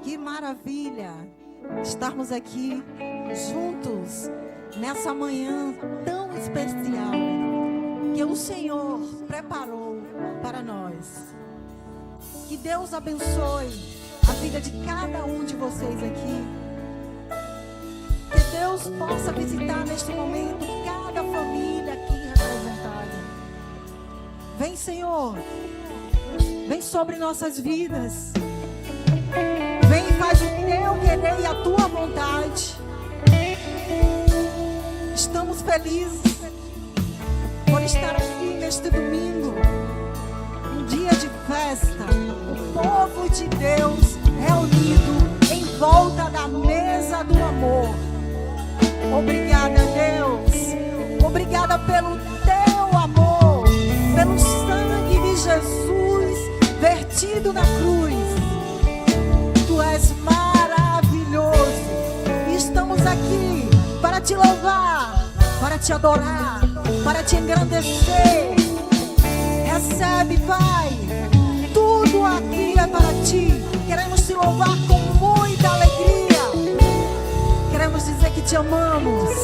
Que maravilha estarmos aqui juntos nessa manhã tão especial que o Senhor preparou para nós. Que Deus abençoe a vida de cada um de vocês aqui. Que Deus possa visitar neste momento cada família aqui representada. Vem, Senhor, vem sobre nossas vidas. Vem e faz o teu querer e a tua vontade. Estamos felizes por estar aqui neste domingo, um dia de festa, o povo de Deus reunido em volta da mesa do amor. Obrigada, Deus. Obrigada pelo teu amor, pelo sangue de Jesus vertido na cruz. Tu és maravilhoso. E estamos aqui para te louvar, para te adorar, para te engrandecer. Recebe, Pai. Tudo aqui é para ti. Queremos te louvar com muita alegria. Queremos dizer que te amamos.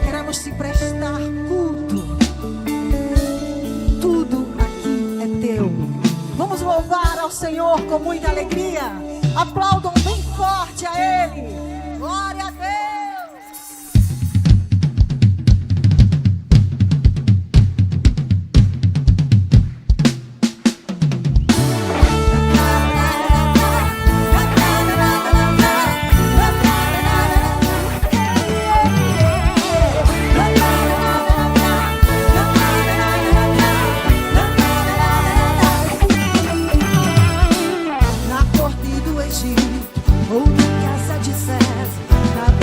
Queremos te prestar culto. Tudo aqui é teu. Vamos louvar ao Senhor com muita alegria. Aplaudam bem forte a Ele. Glória a Deus. Ou na casa de César,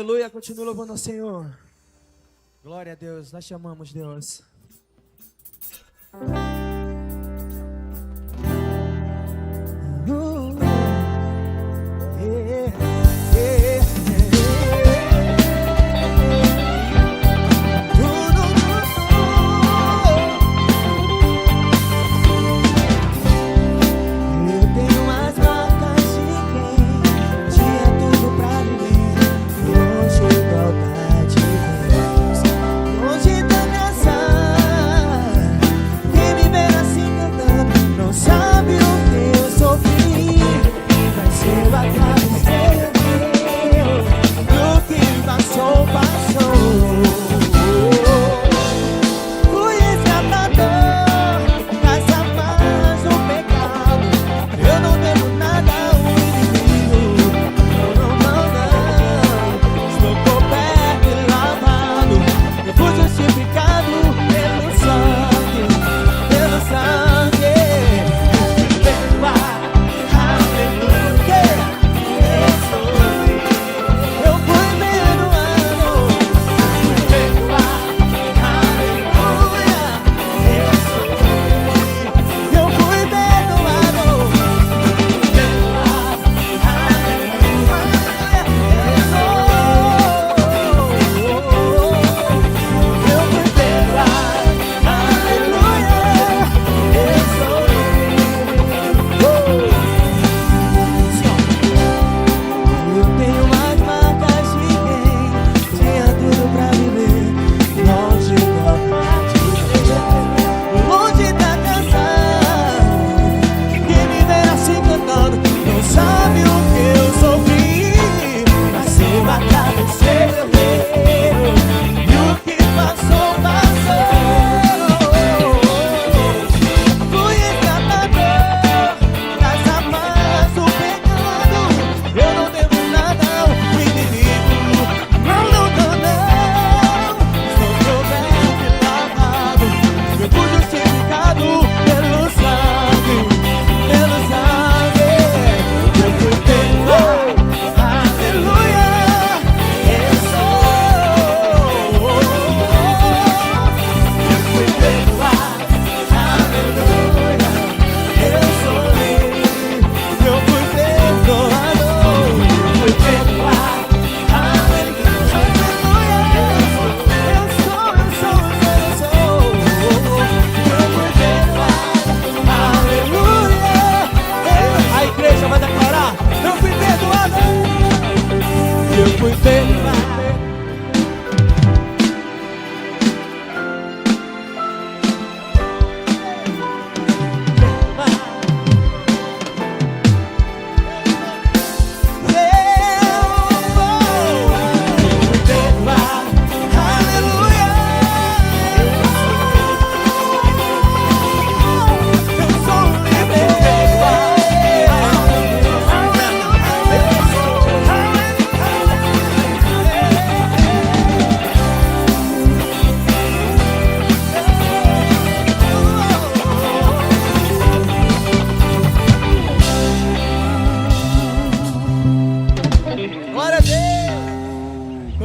Aleluia, continua louvando ao Senhor. Glória a Deus, nós chamamos Deus.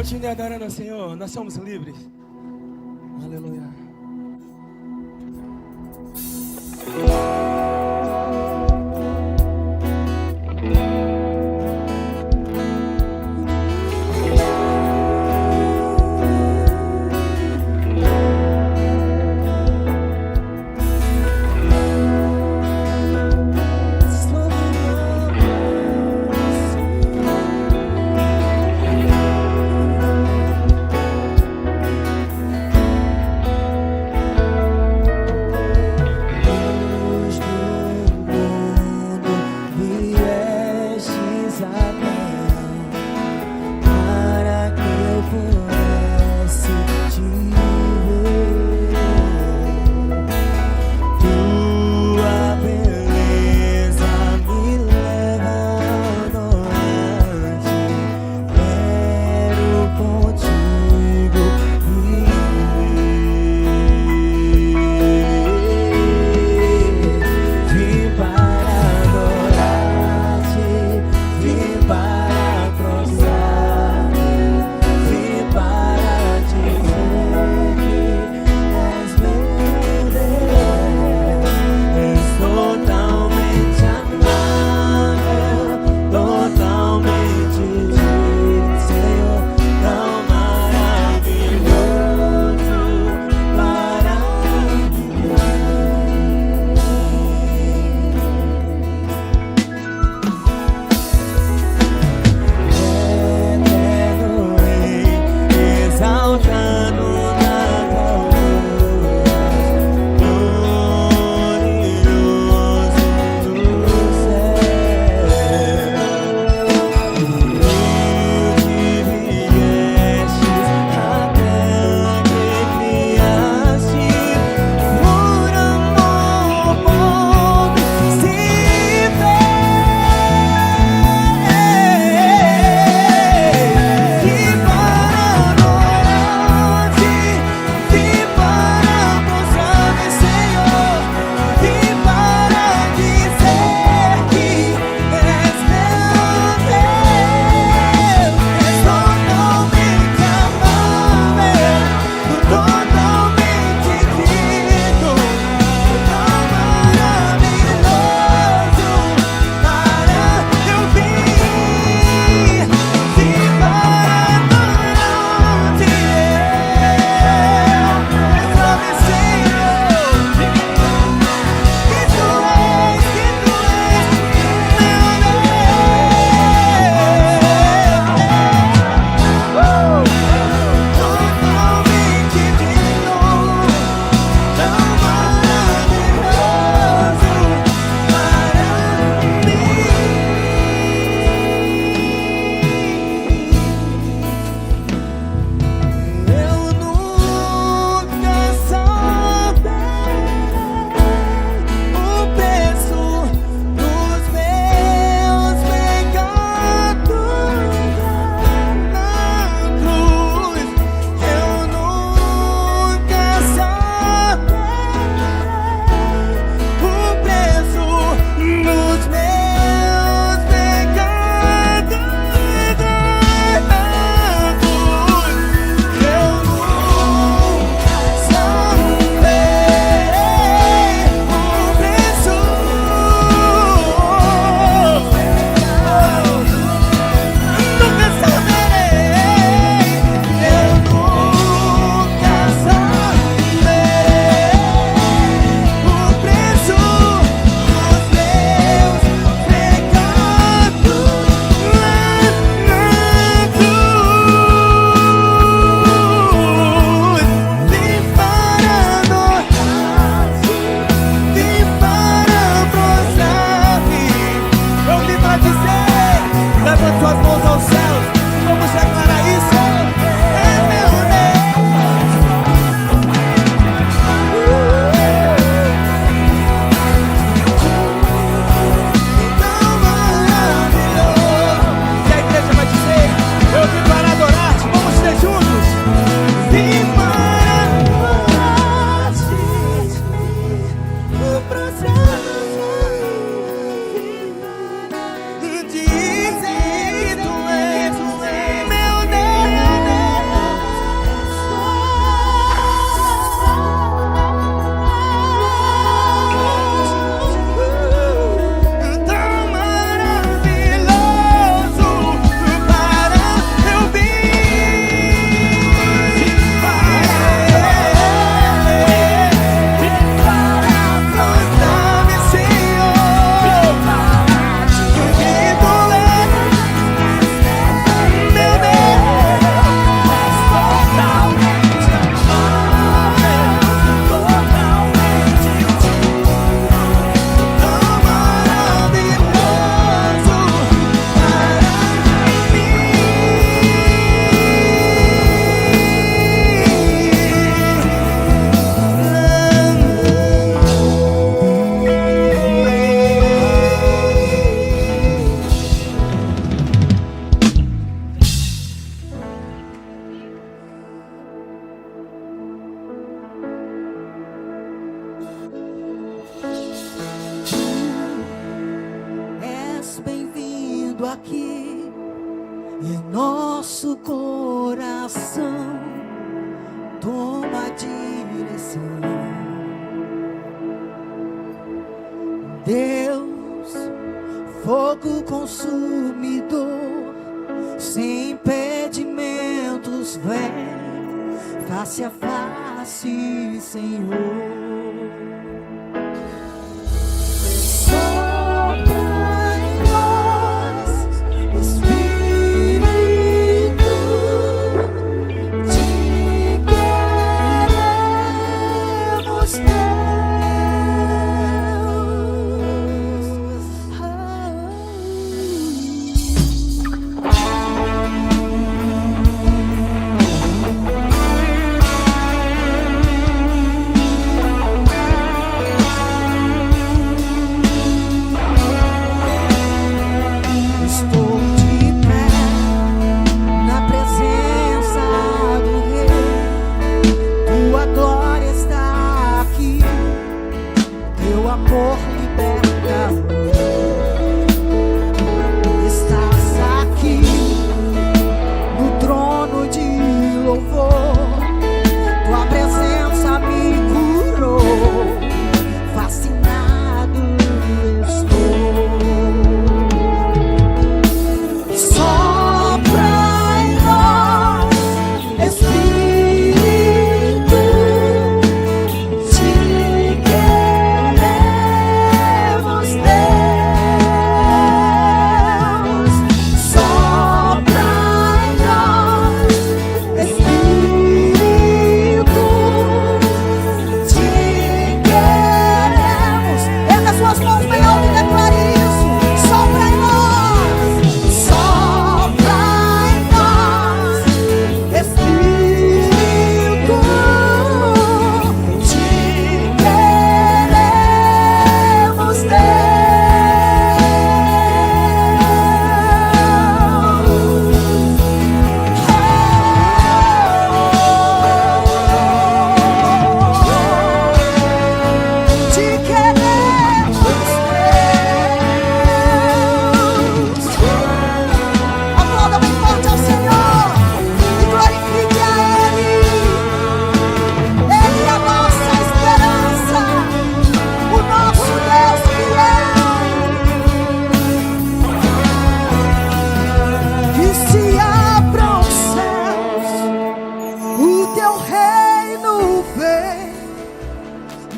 Continue adorando ao Senhor, nós somos livres. Aleluia. aqui em nosso coração, toma a direção. Deus, fogo consumidor, sem impedimentos, vem face a face, Senhor.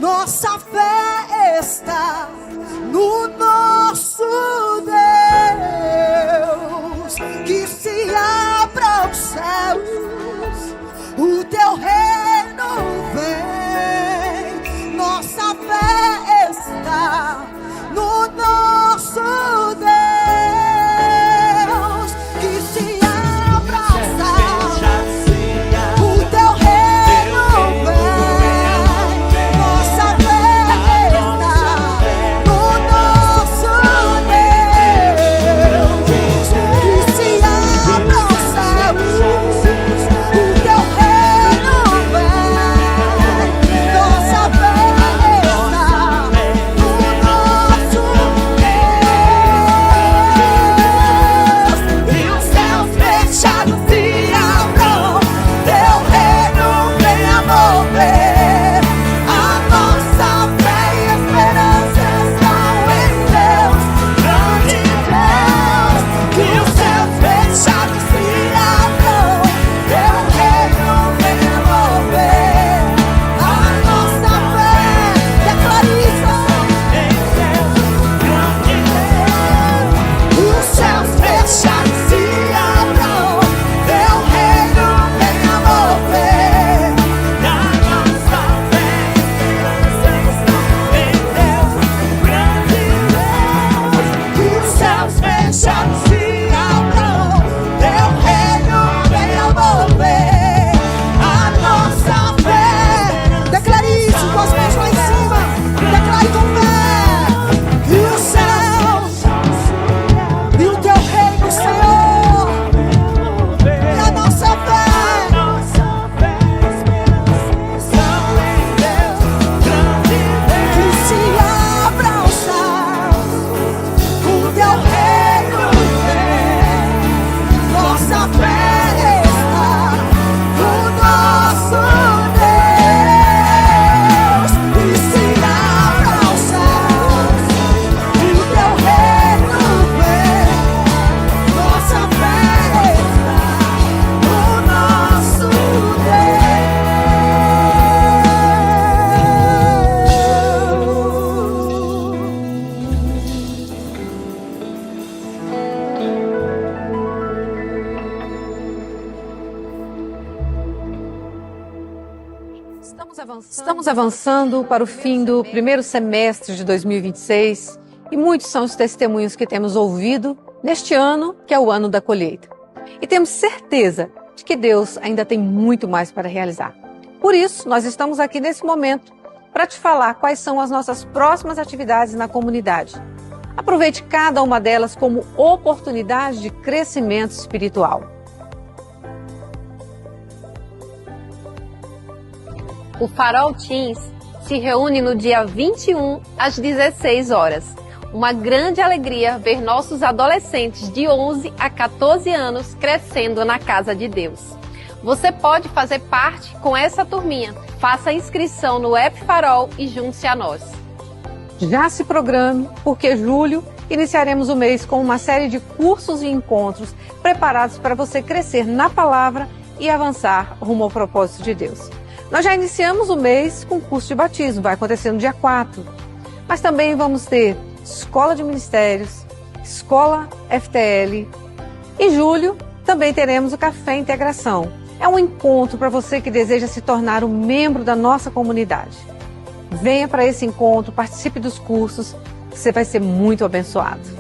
Nossa fé está no nosso Deus, que se abra os céus, o teu reino vem. Nossa fé está no nosso Deus, que se abra os céus, o teu reino vem. Nossa fé está no nosso Estamos avançando para o fim do primeiro semestre de 2026 e muitos são os testemunhos que temos ouvido neste ano, que é o ano da colheita. E temos certeza de que Deus ainda tem muito mais para realizar. Por isso, nós estamos aqui nesse momento para te falar quais são as nossas próximas atividades na comunidade. Aproveite cada uma delas como oportunidade de crescimento espiritual. O Farol Teens se reúne no dia 21 às 16 horas. Uma grande alegria ver nossos adolescentes de 11 a 14 anos crescendo na casa de Deus. Você pode fazer parte com essa turminha. Faça a inscrição no App Farol e junte-se a nós. Já se programe, porque julho iniciaremos o mês com uma série de cursos e encontros preparados para você crescer na palavra e avançar rumo ao propósito de Deus. Nós já iniciamos o mês com o curso de batismo, vai acontecer no dia 4. Mas também vamos ter escola de ministérios, escola FTL. Em julho também teremos o Café Integração. É um encontro para você que deseja se tornar um membro da nossa comunidade. Venha para esse encontro, participe dos cursos, você vai ser muito abençoado.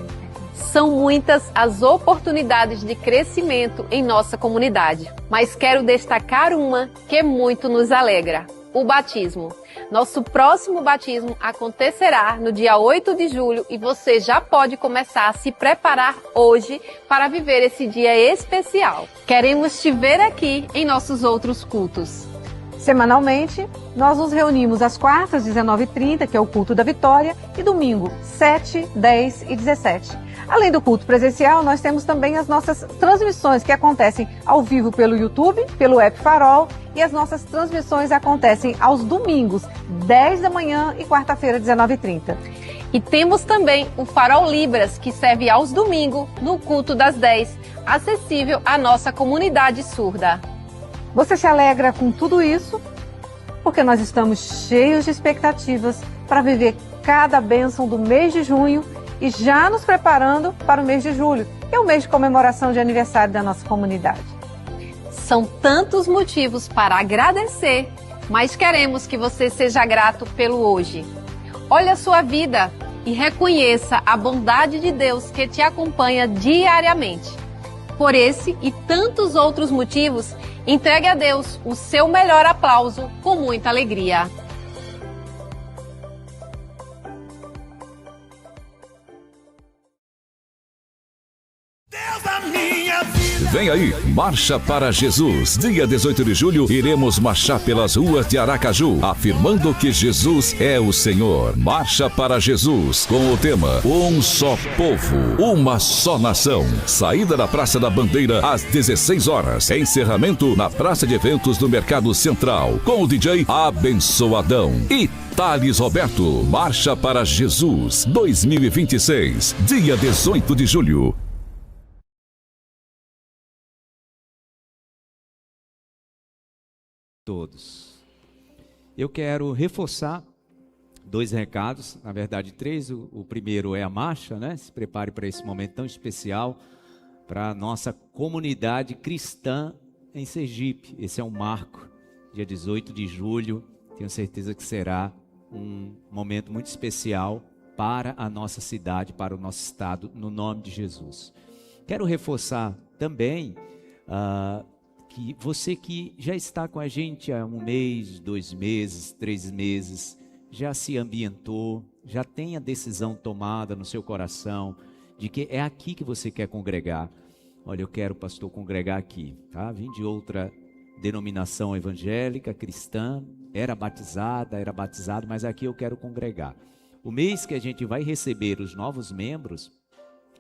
São muitas as oportunidades de crescimento em nossa comunidade, mas quero destacar uma que muito nos alegra: o batismo. Nosso próximo batismo acontecerá no dia 8 de julho e você já pode começar a se preparar hoje para viver esse dia especial. Queremos te ver aqui em nossos outros cultos. Semanalmente, nós nos reunimos às quartas, 19h30, que é o culto da Vitória, e domingo, 7, 10 e 17. Além do culto presencial, nós temos também as nossas transmissões que acontecem ao vivo pelo YouTube, pelo App Farol, e as nossas transmissões acontecem aos domingos, 10 da manhã e quarta-feira, 19h30. E temos também o Farol Libras, que serve aos domingos no culto das 10, acessível à nossa comunidade surda. Você se alegra com tudo isso? Porque nós estamos cheios de expectativas para viver cada bênção do mês de junho e já nos preparando para o mês de julho, que é o mês de comemoração de aniversário da nossa comunidade. São tantos motivos para agradecer, mas queremos que você seja grato pelo hoje. Olhe a sua vida e reconheça a bondade de Deus que te acompanha diariamente. Por esse e tantos outros motivos, entregue a Deus o seu melhor aplauso com muita alegria. Vem aí, Marcha para Jesus. Dia 18 de julho, iremos marchar pelas ruas de Aracaju, afirmando que Jesus é o Senhor. Marcha para Jesus, com o tema Um Só Povo, Uma Só Nação. Saída da Praça da Bandeira às 16 horas. Encerramento na Praça de Eventos do Mercado Central, com o DJ Abençoadão e Thales Roberto. Marcha para Jesus 2026, dia 18 de julho. Todos. Eu quero reforçar 2 recados, na verdade 3. O primeiro é a marcha, né? Se prepare para esse momento tão especial para a nossa comunidade cristã em Sergipe. Esse é um marco, dia 18 de julho. Tenho certeza que será um momento muito especial para a nossa cidade, para o nosso estado, no nome de Jesus. Quero reforçar também que você que já está com a gente há 1 mês, 2 meses, 3 meses, já se ambientou, já tem a decisão tomada no seu coração de que é aqui que você quer congregar. Olha, eu quero, pastor, congregar aqui, tá? Vim de outra denominação evangélica, cristã, era batizado, mas aqui eu quero congregar. O mês que a gente vai receber os novos membros,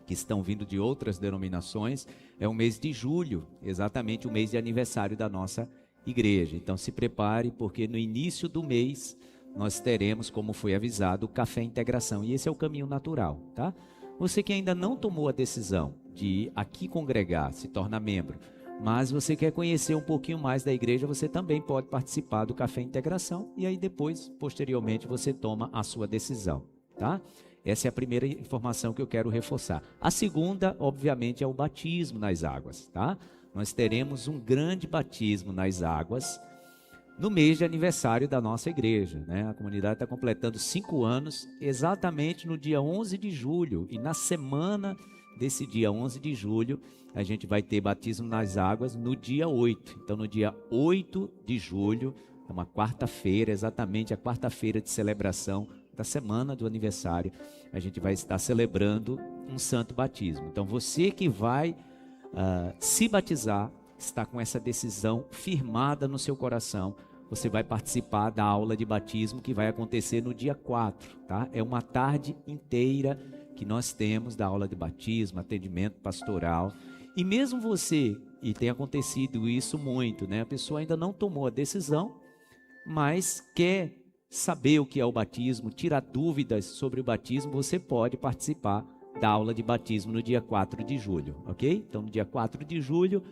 que estão vindo de outras denominações, é o mês de julho, exatamente o mês de aniversário da nossa igreja. Então se prepare, porque no início do mês nós teremos, como foi avisado, o Café Integração, e esse é o caminho natural, tá? Você que ainda não tomou a decisão de aqui congregar, se tornar membro, mas você quer conhecer um pouquinho mais da igreja, você também pode participar do Café Integração, e aí depois, posteriormente, você toma a sua decisão, tá? Essa é a primeira informação que eu quero reforçar. A segunda, obviamente, é o batismo nas águas, tá? Nós teremos um grande batismo nas águas no mês de aniversário da nossa igreja, né? A comunidade está completando 5 anos exatamente no dia 11 de julho. E na semana desse dia 11 de julho, a gente vai ter batismo nas águas no dia 8. Então, no dia 8 de julho, é uma quarta-feira, exatamente a quarta-feira de celebração da semana do aniversário, a gente vai estar celebrando um santo batismo. Então, você que vai se batizar, está com essa decisão firmada no seu coração, você vai participar da aula de batismo que vai acontecer no dia 4, tá? É uma tarde inteira que nós temos da aula de batismo, atendimento pastoral. E mesmo você, e tem acontecido isso muito, né? A pessoa ainda não tomou a decisão, mas quer saber o que é o batismo, tirar dúvidas sobre o batismo, você pode participar da aula de batismo no dia 4 de julho, ok? Então, no dia 4 de julho,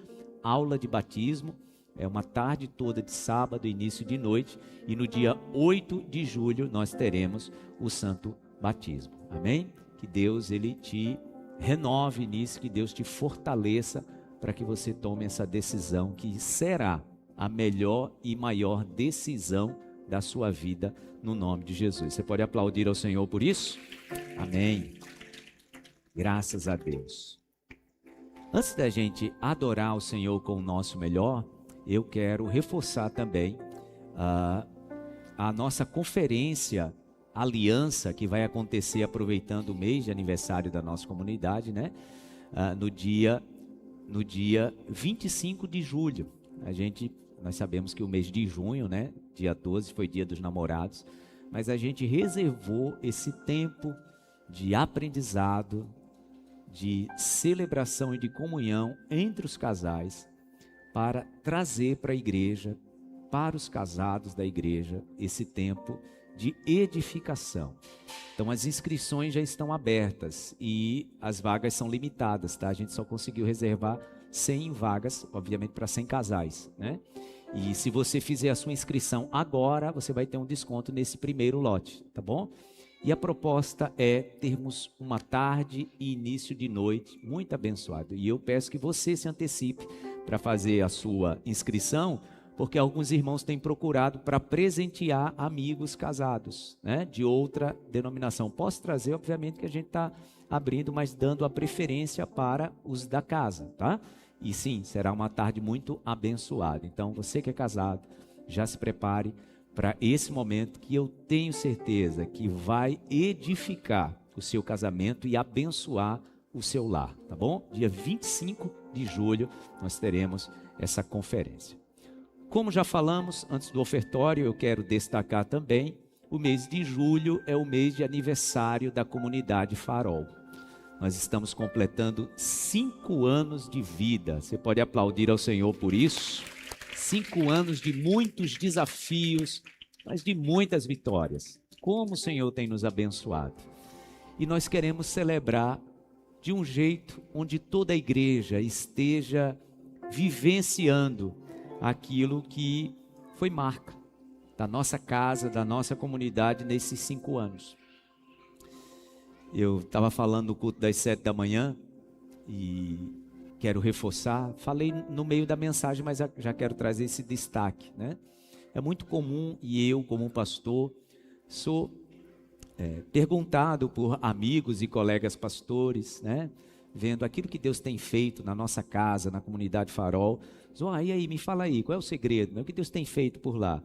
aula de batismo, é uma tarde toda de sábado, início de noite, e no dia 8 de julho nós teremos o santo batismo, amém? Que Deus, Ele te renove nisso, que Deus te fortaleça para que você tome essa decisão que será a melhor e maior decisão da sua vida, no nome de Jesus. Você pode aplaudir ao Senhor por isso? Amém. Graças a Deus. Antes da gente adorar o Senhor com o nosso melhor, eu quero reforçar também a nossa conferência Aliança, que vai acontecer aproveitando o mês de aniversário da nossa comunidade, né? No dia 25 de julho. Nós sabemos que o mês de junho, né? Dia 12 foi dia dos namorados, mas a gente reservou esse tempo de aprendizado, de celebração e de comunhão entre os casais, para trazer para a igreja, para os casados da igreja, esse tempo de edificação. Então, as inscrições já estão abertas e as vagas são limitadas, tá? A gente só conseguiu reservar 100 vagas, obviamente para 100 casais, né? E se você fizer a sua inscrição agora, você vai ter um desconto nesse primeiro lote, tá bom? E a proposta é termos uma tarde e início de noite muito abençoado. E eu peço que você se antecipe para fazer a sua inscrição, porque alguns irmãos têm procurado para presentear amigos casados, né, de outra denominação. Posso trazer, obviamente, que a gente está abrindo, mas dando a preferência para os da casa, tá? E sim, será uma tarde muito abençoada. Então, você que é casado, já se prepare para esse momento que eu tenho certeza que vai edificar o seu casamento e abençoar o seu lar, tá bom? Dia 25 de julho nós teremos essa conferência. Como já falamos antes do ofertório, eu quero destacar também, o mês de julho é o mês de aniversário da comunidade Farol. Nós estamos completando 5 anos de vida. Você pode aplaudir ao Senhor por isso? 5 anos de muitos desafios, mas de muitas vitórias. Como o Senhor tem nos abençoado. E nós queremos celebrar de um jeito onde toda a igreja esteja vivenciando aquilo que foi marca da nossa casa, da nossa comunidade nesses 5 anos. Eu estava falando no culto das 7 da manhã e quero reforçar, falei no meio da mensagem, mas já quero trazer esse destaque, né? É muito comum, e eu como pastor, sou perguntado por amigos e colegas pastores, né? Vendo aquilo que Deus tem feito na nossa casa, na comunidade Farol. E aí, me fala aí, qual é o segredo? Né? O que Deus tem feito por lá?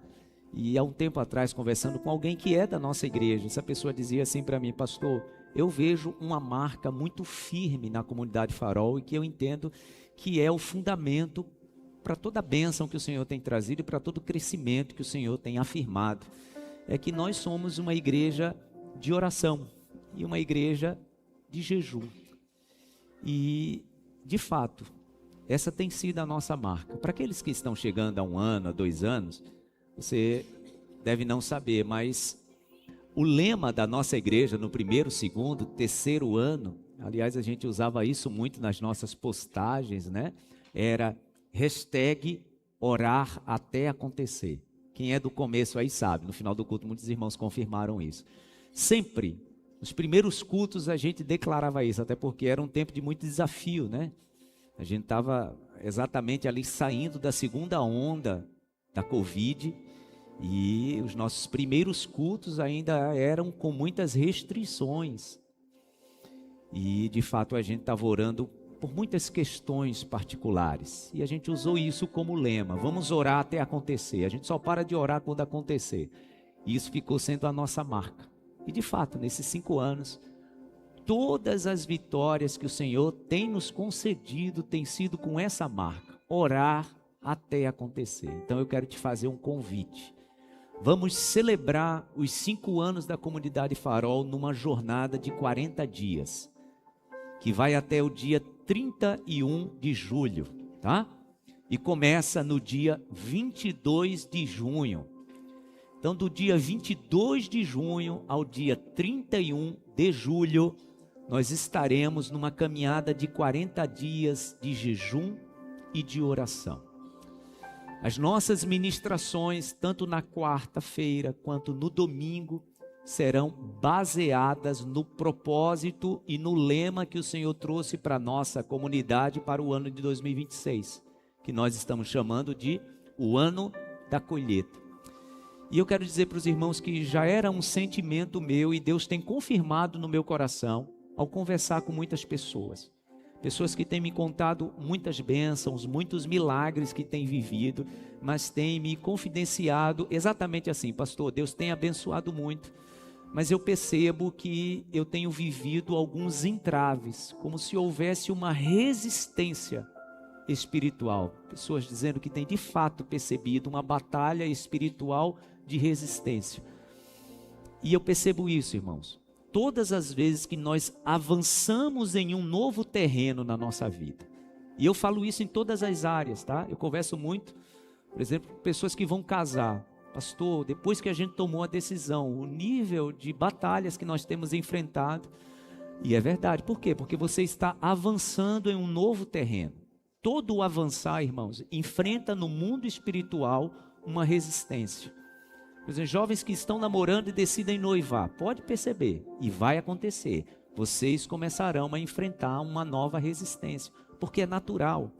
E há um tempo atrás, conversando com alguém que é da nossa igreja, essa pessoa dizia assim para mim: pastor, eu vejo uma marca muito firme na comunidade Farol e que eu entendo que é o fundamento para toda a bênção que o Senhor tem trazido e para todo o crescimento que o Senhor tem afirmado. É que nós somos uma igreja de oração e uma igreja de jejum. E, de fato, essa tem sido a nossa marca. Para aqueles que estão chegando há 1 ano, há 2 anos, você deve não saber, mas o lema da nossa igreja no 1º, 2º, 3º ano, aliás, a gente usava isso muito nas nossas postagens, né? Era #orar até acontecer. Quem é do começo aí sabe, no final do culto muitos irmãos confirmaram isso. Sempre, nos primeiros cultos a gente declarava isso, até porque era um tempo de muito desafio, né? A gente estava exatamente ali saindo da segunda onda da Covid E os nossos primeiros cultos ainda eram com muitas restrições. E de fato a gente estava orando por muitas questões particulares. E a gente usou isso como lema: vamos orar até acontecer. A gente só para de orar quando acontecer. E isso ficou sendo a nossa marca. E de fato, nesses 5 anos, todas as vitórias que o Senhor tem nos concedido têm sido com essa marca: orar até acontecer. Então eu quero te fazer um convite. Vamos celebrar os 5 anos da Comunidade Farol numa jornada de 40 dias, que vai até o dia 31 de julho, tá? E começa no dia 22 de junho. Então, do dia 22 de junho ao dia 31 de julho, nós estaremos numa caminhada de 40 dias de jejum e de oração. As nossas ministrações, tanto na quarta-feira quanto no domingo, serão baseadas no propósito e no lema que o Senhor trouxe para a nossa comunidade para o ano de 2026, que nós estamos chamando de o ano da colheita. E eu quero dizer para os irmãos que já era um sentimento meu e Deus tem confirmado no meu coração ao conversar com muitas pessoas. Pessoas que têm me contado muitas bênçãos, muitos milagres que têm vivido, mas têm me confidenciado exatamente assim: pastor, Deus tem abençoado muito, mas eu percebo que eu tenho vivido alguns entraves, como se houvesse uma resistência espiritual. Pessoas dizendo que têm de fato percebido uma batalha espiritual de resistência. E eu percebo isso, irmãos, todas as vezes que nós avançamos em um novo terreno na nossa vida. E eu falo isso em todas as áreas, tá? Eu converso muito, por exemplo, com pessoas que vão casar. Pastor, depois que a gente tomou a decisão, o nível de batalhas que nós temos enfrentado. E é verdade, por quê? Porque você está avançando em um novo terreno. Todo o avançar, irmãos, enfrenta no mundo espiritual uma resistência. Por exemplo, jovens que estão namorando e decidem noivar, pode perceber, e vai acontecer. Vocês começarão a enfrentar uma nova resistência, porque é natural.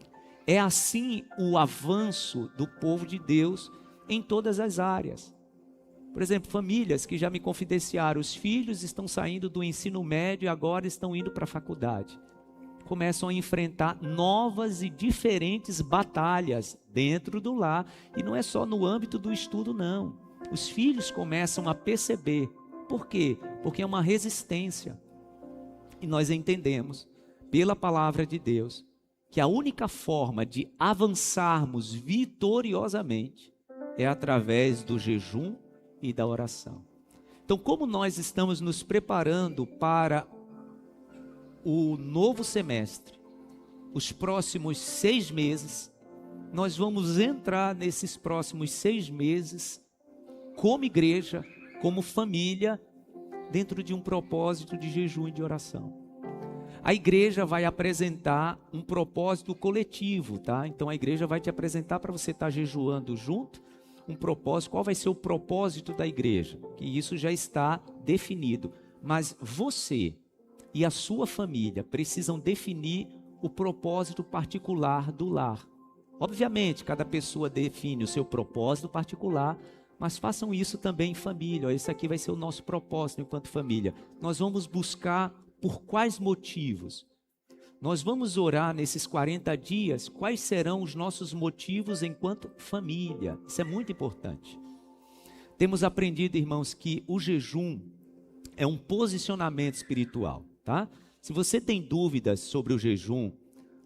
É assim o avanço do povo de Deus em todas as áreas. Por exemplo, famílias que já me confidenciaram, os filhos estão saindo do ensino médio e agora estão indo para a faculdade. Começam a enfrentar novas e diferentes batalhas dentro do lar, e não é só no âmbito do estudo, não. Os filhos começam a perceber. Por quê? Porque é uma resistência. E nós entendemos, pela palavra de Deus, que a única forma de avançarmos vitoriosamente é através do jejum e da oração. Então, como nós estamos nos preparando para o novo semestre, os próximos 6 meses, nós vamos entrar nesses próximos 6 meses como igreja, como família, dentro de um propósito de jejum e de oração. A igreja vai apresentar um propósito coletivo, tá? Então a igreja vai te apresentar, para você estar jejuando junto, um propósito. Qual vai ser o propósito da igreja? Que isso já está definido. Mas você e a sua família precisam definir o propósito particular do lar. Obviamente, cada pessoa define o seu propósito particular, mas façam isso também em família. Esse aqui vai ser o nosso propósito enquanto família. Nós vamos buscar por quais motivos? Nós vamos orar nesses 40 dias, quais serão os nossos motivos enquanto família? Isso é muito importante. Temos aprendido, irmãos, que o jejum é um posicionamento espiritual, tá? Se você tem dúvidas sobre o jejum,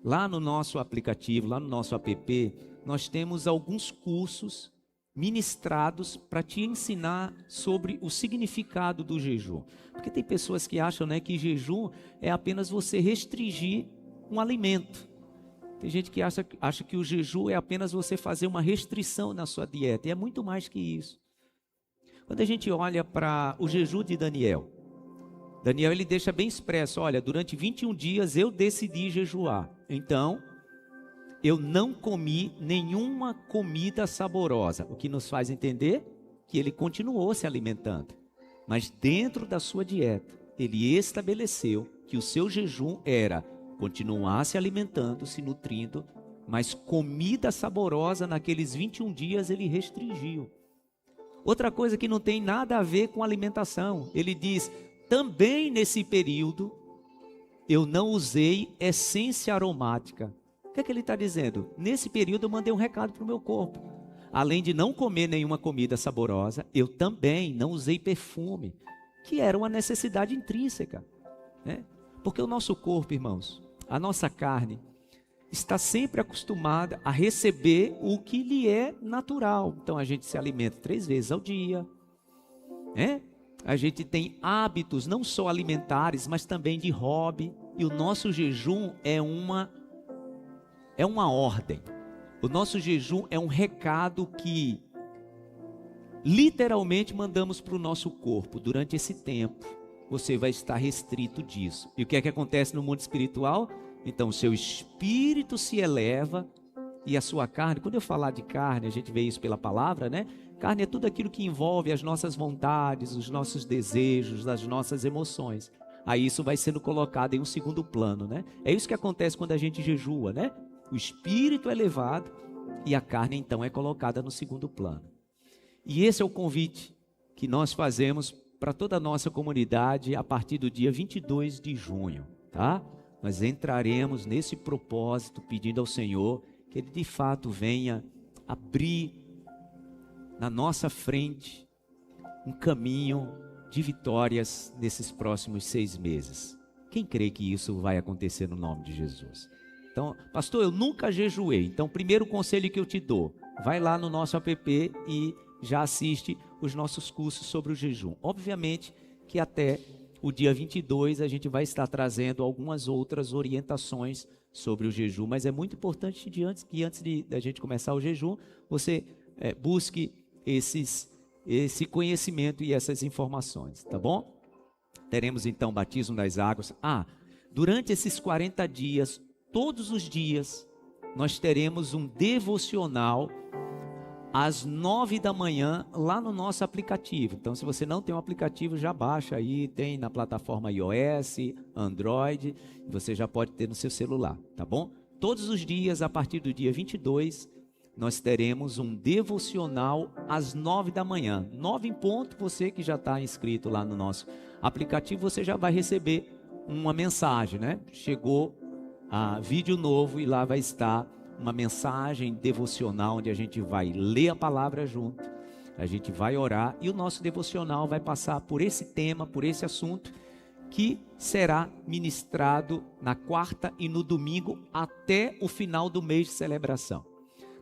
lá no nosso aplicativo, lá no nosso app, nós temos alguns cursos ministrados para te ensinar sobre o significado do jejum. Porque tem pessoas que acham, né, que jejum é apenas você restringir um alimento. Tem gente que acha que o jejum é apenas você fazer uma restrição na sua dieta. E é muito mais que isso. Quando a gente olha para o jejum de Daniel, ele deixa bem expresso: olha, durante 21 dias eu decidi jejuar. Então, eu não comi nenhuma comida saborosa, o que nos faz entender que ele continuou se alimentando. Mas dentro da sua dieta, ele estabeleceu que o seu jejum era continuar se alimentando, se nutrindo, mas comida saborosa naqueles 21 dias ele restringiu. Outra coisa que não tem nada a ver com alimentação. Ele diz, também nesse período, eu não usei essência aromática. O que é que ele está dizendo? Nesse período eu mandei um recado para o meu corpo. Além de não comer nenhuma comida saborosa, eu também não usei perfume, que era uma necessidade intrínseca, né? Porque o nosso corpo, irmãos, a nossa carne, está sempre acostumada a receber o que lhe é natural. Então a gente se alimenta 3 vezes ao dia, né? A gente tem hábitos não só alimentares, mas também de hobby. E o nosso jejum é uma ordem. O nosso jejum é um recado que literalmente mandamos para o nosso corpo. Durante esse tempo, você vai estar restrito disso. E o que é que acontece no mundo espiritual? Então, o seu espírito se eleva e a sua carne, quando eu falar de carne, a gente vê isso pela palavra, né? Carne é tudo aquilo que envolve as nossas vontades, os nossos desejos, as nossas emoções. Aí isso vai sendo colocado em um segundo plano, né? É isso que acontece quando a gente jejua, né? O espírito é elevado e a carne então é colocada no segundo plano. E esse é o convite que nós fazemos para toda a nossa comunidade a partir do dia 22 de junho, tá? Nós entraremos nesse propósito pedindo ao Senhor que Ele de fato venha abrir na nossa frente um caminho de vitórias nesses próximos 6 meses. Quem crê que isso vai acontecer no nome de Jesus? Então, pastor, eu nunca jejuei. Então, primeiro conselho que eu te dou, vai lá no nosso app e já assiste os nossos cursos sobre o jejum. Obviamente que até o dia 22 a gente vai estar trazendo algumas outras orientações sobre o jejum, mas é muito importante que antes da gente começar o jejum, você busque esse conhecimento e essas informações, tá bom? Teremos então o batismo das águas. Durante esses 40 dias, todos os dias, nós teremos um devocional às 9 da manhã lá no nosso aplicativo. Então, se você não tem um aplicativo, já baixa aí, tem na plataforma iOS, Android, você já pode ter no seu celular, tá bom? Todos os dias, a partir do dia 22, nós teremos um devocional às 9 da manhã. 9 em ponto, você que já está inscrito lá no nosso aplicativo, você já vai receber uma mensagem, né? Chegou vídeo novo e lá vai estar uma mensagem devocional onde a gente vai ler a palavra junto, a gente vai orar e o nosso devocional vai passar por esse tema, por esse assunto que será ministrado na quarta e no domingo até o final do mês de celebração.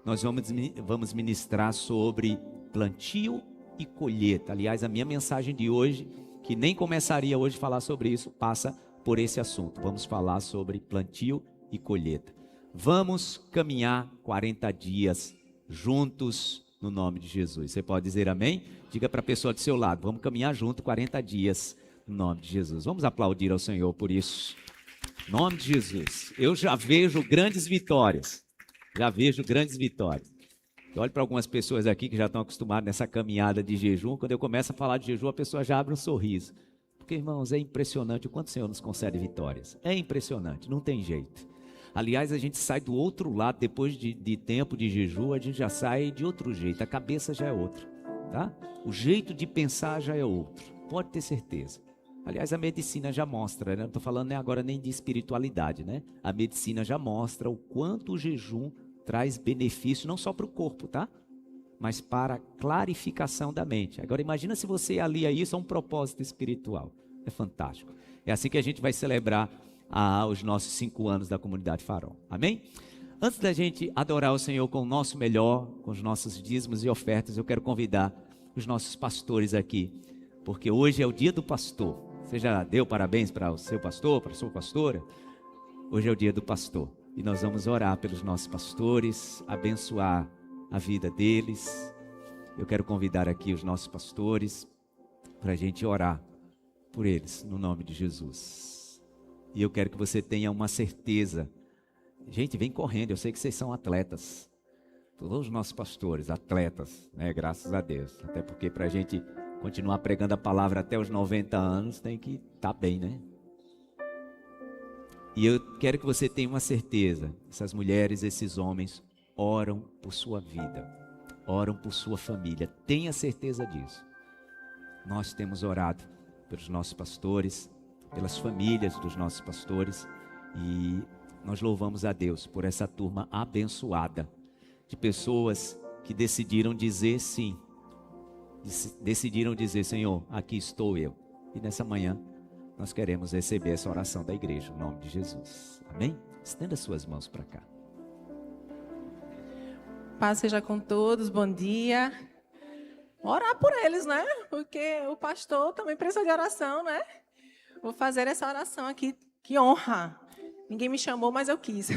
Nós vamos ministrar sobre plantio e colheita. Aliás, a minha mensagem de hoje, que nem começaria hoje a falar sobre isso, passa por esse assunto. Vamos falar sobre plantio e colheita. Vamos caminhar 40 dias juntos no nome de Jesus. Você pode dizer amém? Diga para a pessoa do seu lado, vamos caminhar junto 40 dias no nome de Jesus. Vamos aplaudir ao Senhor por isso. No nome de Jesus. Eu já vejo grandes vitórias. Já vejo grandes vitórias. Eu olho para algumas pessoas aqui que já estão acostumadas nessa caminhada de jejum. Quando eu começo a falar de jejum, a pessoa já abre um sorriso. Porque, irmãos, é impressionante o quanto o Senhor nos concede vitórias. É impressionante, não tem jeito. Aliás, a gente sai do outro lado, depois de tempo de jejum, a gente já sai de outro jeito, a cabeça já é outra, tá? O jeito de pensar já é outro, pode ter certeza. Aliás, a medicina já mostra, né? Não estou falando agora nem de espiritualidade, né? A medicina já mostra o quanto o jejum traz benefício, não só para o corpo, tá? Mas para a clarificação da mente. Agora, imagina se você alia isso a um propósito espiritual. É fantástico. É assim que a gente vai celebrar os nossos 5 anos da Comunidade Farol. Amém? Antes da gente adorar o Senhor com o nosso melhor, com os nossos dízimos e ofertas, eu quero convidar os nossos pastores aqui, porque hoje é o dia do pastor. Você já deu parabéns para o seu pastor, para a sua pastora? Hoje é o dia do pastor e nós vamos orar pelos nossos pastores, abençoar a vida deles. Eu quero convidar aqui os nossos pastores para a gente orar por eles, no nome de Jesus. E eu quero que você tenha uma certeza. Gente, vem correndo, eu sei que vocês são atletas. Todos os nossos pastores, atletas, né? Graças a Deus. Até porque para a gente continuar pregando a palavra até os 90 anos, tem que estar bem, né? E eu quero que você tenha uma certeza. Essas mulheres, esses homens, oram por sua vida. oram por sua família. Tenha certeza disso. Nós temos orado pelos nossos pastores, pelas famílias dos nossos pastores, e nós louvamos a Deus por essa turma abençoada de pessoas que decidiram dizer sim, decidiram dizer: Senhor, aqui estou eu. E nessa manhã nós queremos receber essa oração da igreja, em nome de Jesus. Amém? Estenda suas mãos para cá. Paz seja com todos, bom dia. Orar por eles, né? Porque o pastor também precisa de oração, né? Vou fazer essa oração aqui. Que honra! Ninguém me chamou, mas eu quis.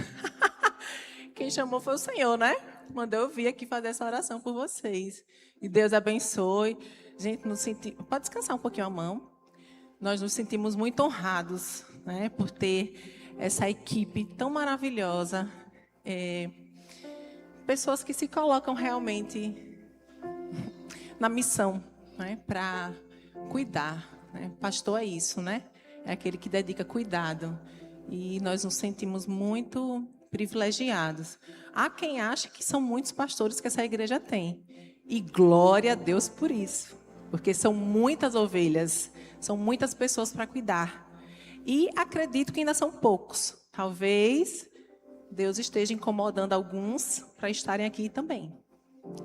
Quem chamou foi o Senhor, né? Mandou eu vir aqui fazer essa oração por vocês. E Deus abençoe. Gente, pode descansar um pouquinho a mão. Nós nos sentimos muito honrados, né? Por ter essa equipe tão maravilhosa. Pessoas que se colocam realmente na missão, né, para cuidar, né? Pastor é isso, né? É aquele que dedica cuidado. E nós nos sentimos muito privilegiados. Há quem ache que são muitos pastores que essa igreja tem. E glória a Deus por isso. Porque são muitas ovelhas, são muitas pessoas para cuidar. E acredito que ainda são poucos. Talvez Deus esteja incomodando alguns para estarem aqui também.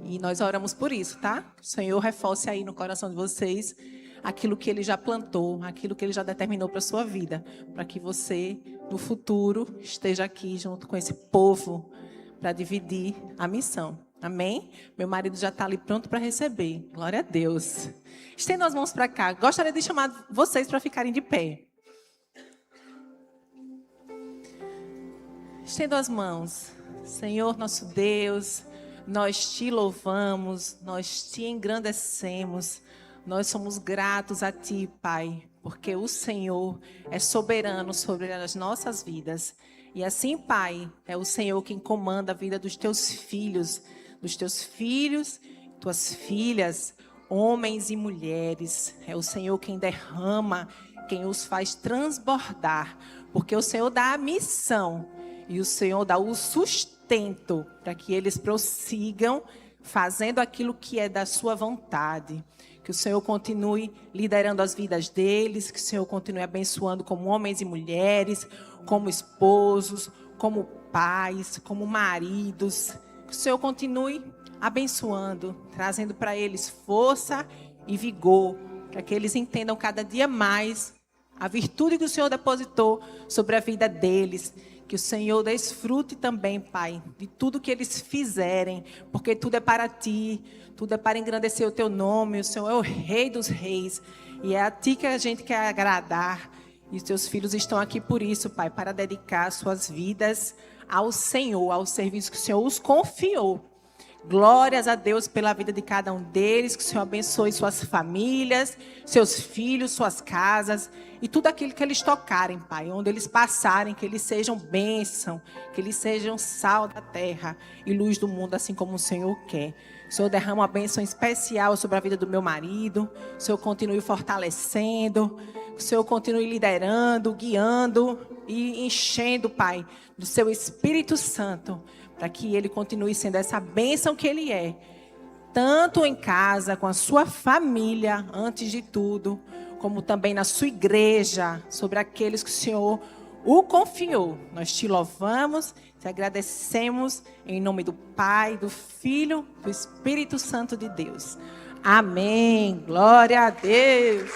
E nós oramos por isso, tá? Que o Senhor reforce aí no coração de vocês aquilo que Ele já plantou, aquilo que Ele já determinou para a sua vida, para que você, no futuro, esteja aqui junto com esse povo para dividir a missão. Amém? Meu marido já está ali pronto para receber. Glória a Deus. Estendam as mãos para cá. Gostaria de chamar vocês para ficarem de pé. Estendam as mãos. Senhor, nosso Deus, nós te louvamos, nós te engrandecemos, nós somos gratos a ti, Pai, porque o Senhor é soberano sobre as nossas vidas. E assim, Pai, é o Senhor quem comanda a vida dos teus filhos, tuas filhas, homens e mulheres. É o Senhor quem derrama, quem os faz transbordar, porque o Senhor dá a missão e o Senhor dá o sustento para que eles prossigam fazendo aquilo que é da sua vontade. Que o Senhor continue liderando as vidas deles, que o Senhor continue abençoando como homens e mulheres, como esposos, como pais, como maridos. Que o Senhor continue abençoando, trazendo para eles força e vigor, para que eles entendam cada dia mais a virtude que o Senhor depositou sobre a vida deles. Que o Senhor desfrute também, Pai, de tudo que eles fizerem, porque tudo é para ti, tudo é para engrandecer o teu nome. O Senhor é o Rei dos Reis e é a ti que a gente quer agradar. E os teus filhos estão aqui por isso, Pai, para dedicar suas vidas ao Senhor, ao serviço que o Senhor os confiou. Glórias a Deus pela vida de cada um deles, que o Senhor abençoe suas famílias, seus filhos, suas casas e tudo aquilo que eles tocarem, Pai, onde eles passarem, que eles sejam bênção, que eles sejam sal da terra e luz do mundo, assim como o Senhor quer. O Senhor derrama uma bênção especial sobre a vida do meu marido, o Senhor continue fortalecendo, o Senhor continue liderando, guiando e enchendo, Pai, do seu Espírito Santo, para que ele continue sendo essa bênção que ele é, tanto em casa, com a sua família, antes de tudo, como também na sua igreja, sobre aqueles que o Senhor o confiou. Nós te louvamos, te agradecemos, em nome do Pai, do Filho, do Espírito Santo de Deus. Amém. Glória a Deus.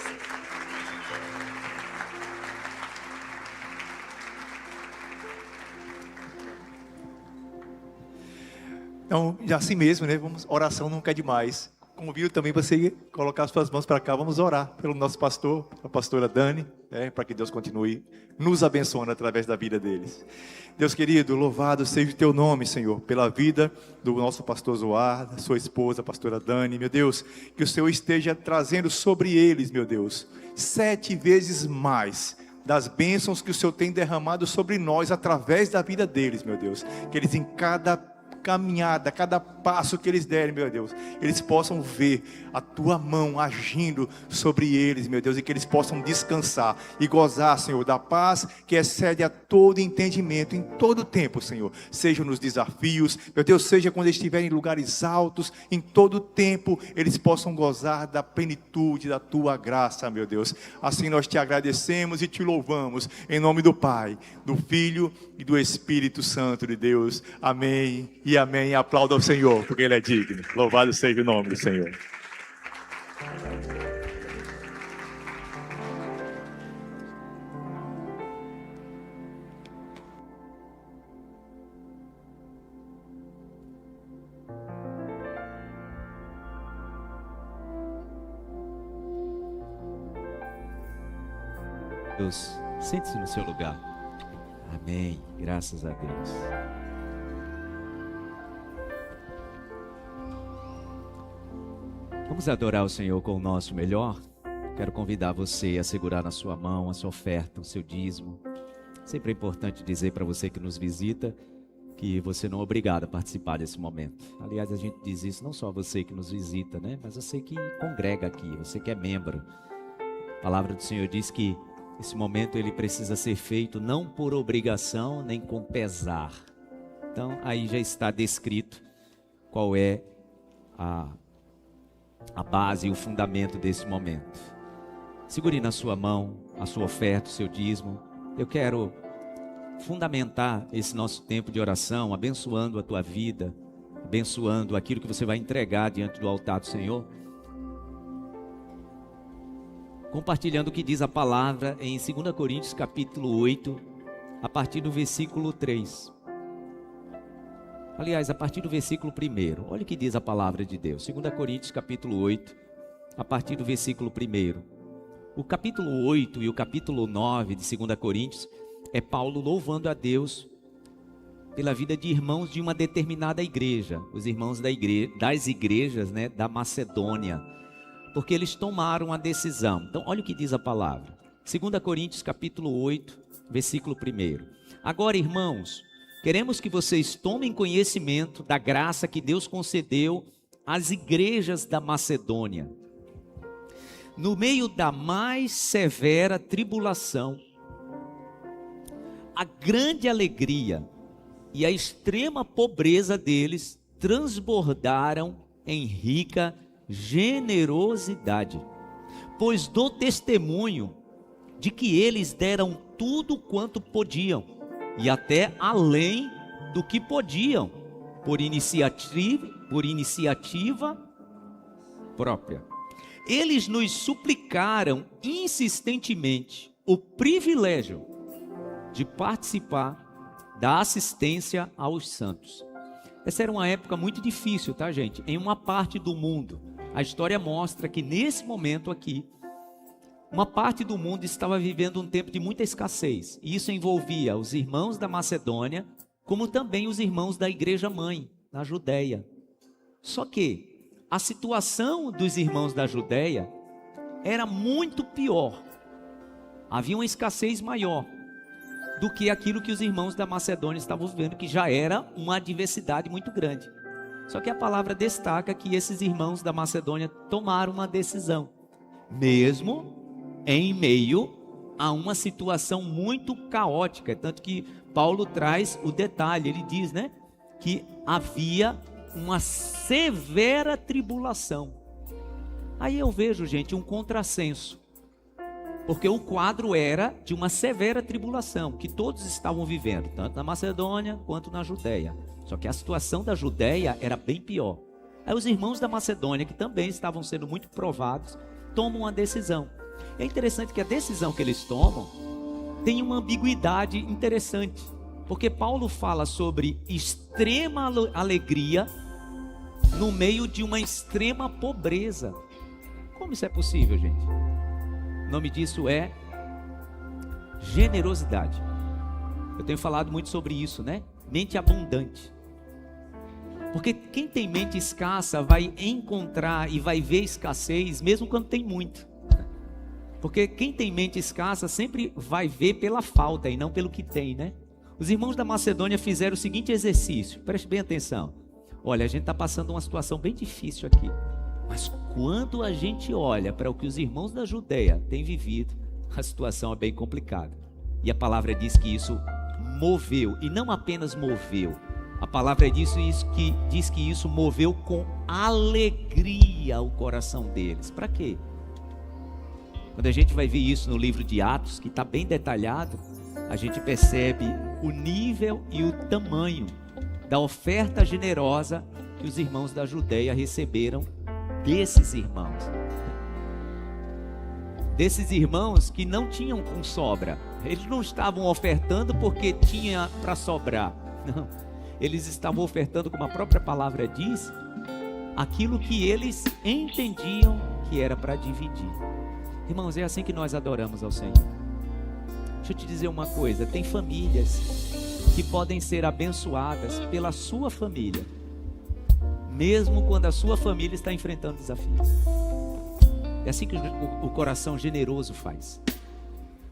Então, assim mesmo, né? Oração nunca é demais. Convido também você colocar as suas mãos para cá. Vamos orar pelo nosso pastor, a pastora Dani, para que Deus continue nos abençoando através da vida deles. Deus querido, louvado seja o teu nome, Senhor, pela vida do nosso pastor Zoar, da sua esposa, a pastora Dani. Meu Deus, que o Senhor esteja trazendo sobre eles, meu Deus, 7 vezes mais das bênçãos que o Senhor tem derramado sobre nós através da vida deles, meu Deus. Que eles em cada caminhada, cada passo que eles derem, meu Deus, eles possam ver a tua mão agindo sobre eles, meu Deus, e que eles possam descansar e gozar, Senhor, da paz que excede a todo entendimento, em todo tempo, Senhor, seja nos desafios, meu Deus, seja quando eles estiverem em lugares altos, em todo tempo, eles possam gozar da plenitude da tua graça, meu Deus. Assim nós te agradecemos e te louvamos, em nome do Pai, do Filho e do Espírito Santo de Deus. Amém e amém. Aplauda ao Senhor, porque Ele é digno. Louvado seja o nome do Senhor. Deus, sente-se no seu lugar. Amém. Graças a Deus. Vamos adorar o Senhor com o nosso melhor? Quero convidar você a segurar na sua mão a sua oferta, o seu dízimo. Sempre é importante dizer para você que nos visita que você não é obrigado a participar desse momento. Aliás, a gente diz isso não só a você que nos visita, né? Mas você que congrega aqui, você que é membro. A palavra do Senhor diz que esse momento ele precisa ser feito não por obrigação, nem com pesar. Então, aí já está descrito qual é a base e o fundamento desse momento. Segure na sua mão a sua oferta, o seu dízimo. Eu quero fundamentar esse nosso tempo de oração, abençoando a tua vida, abençoando aquilo que você vai entregar diante do altar do Senhor, compartilhando o que diz a palavra em 2 Coríntios capítulo 8, a partir do versículo 3. Aliás, a partir do versículo 1. Olha o que diz a palavra de Deus. 2 Coríntios capítulo 8, a partir do versículo 1. O capítulo 8 e o capítulo 9 de 2 Coríntios é Paulo louvando a Deus pela vida de irmãos de uma determinada igreja. Os irmãos das igrejas, né, da Macedônia. Porque eles tomaram a decisão. Então, olha o que diz a palavra. 2 Coríntios capítulo 8, versículo 1. Agora, irmãos, queremos que vocês tomem conhecimento da graça que Deus concedeu às igrejas da Macedônia. No meio da mais severa tribulação, a grande alegria e a extrema pobreza deles transbordaram em rica generosidade, pois dou testemunho de que eles deram tudo quanto podiam e até além do que podiam, por iniciativa própria. Eles nos suplicaram insistentemente o privilégio de participar da assistência aos santos. Essa era uma época muito difícil, tá, gente? Em uma parte do mundo. A história mostra que nesse momento aqui, uma parte do mundo estava vivendo um tempo de muita escassez. E isso envolvia os irmãos da Macedônia, como também os irmãos da igreja mãe, na Judeia. Só que a situação dos irmãos da Judeia era muito pior. Havia uma escassez maior do que aquilo que os irmãos da Macedônia estavam vivendo, que já era uma adversidade muito grande. Só que a palavra destaca que esses irmãos da Macedônia tomaram uma decisão, mesmo em meio a uma situação muito caótica. Tanto que Paulo traz o detalhe, ele diz, né, que havia uma severa tribulação. Aí eu vejo, gente, um contrassenso, porque o quadro era de uma severa tribulação que todos estavam vivendo, tanto na Macedônia quanto na Judeia. Só que a situação da Judeia era bem pior. Aí os irmãos da Macedônia, que também estavam sendo muito provados, tomam uma decisão. É interessante que a decisão que eles tomam tem uma ambiguidade interessante, porque Paulo fala sobre extrema alegria no meio de uma extrema pobreza. Como isso é possível, gente? O nome disso é generosidade. Eu tenho falado muito sobre isso, né? Mente abundante. Porque quem tem mente escassa vai encontrar e vai ver escassez mesmo quando tem muito. Porque quem tem mente escassa sempre vai ver pela falta e não pelo que tem, né? Os irmãos da Macedônia fizeram o seguinte exercício, preste bem atenção. Olha, a gente está passando uma situação bem difícil aqui, mas quando a gente olha para o que os irmãos da Judeia têm vivido, a situação é bem complicada. E a palavra diz que isso moveu, e não apenas moveu, a palavra diz que isso moveu com alegria o coração deles. Para quê? Quando a gente vai ver isso no livro de Atos, que está bem detalhado, a gente percebe o nível e o tamanho da oferta generosa que os irmãos da Judeia receberam desses irmãos. Desses irmãos que não tinham com sobra. Eles não estavam ofertando porque tinha para sobrar. Não. Eles estavam ofertando, como a própria palavra diz, aquilo que eles entendiam que era para dividir. Irmãos, é assim que nós adoramos ao Senhor. Deixa eu te dizer uma coisa, tem famílias que podem ser abençoadas pela sua família, mesmo quando a sua família está enfrentando desafios. É assim que o coração generoso faz.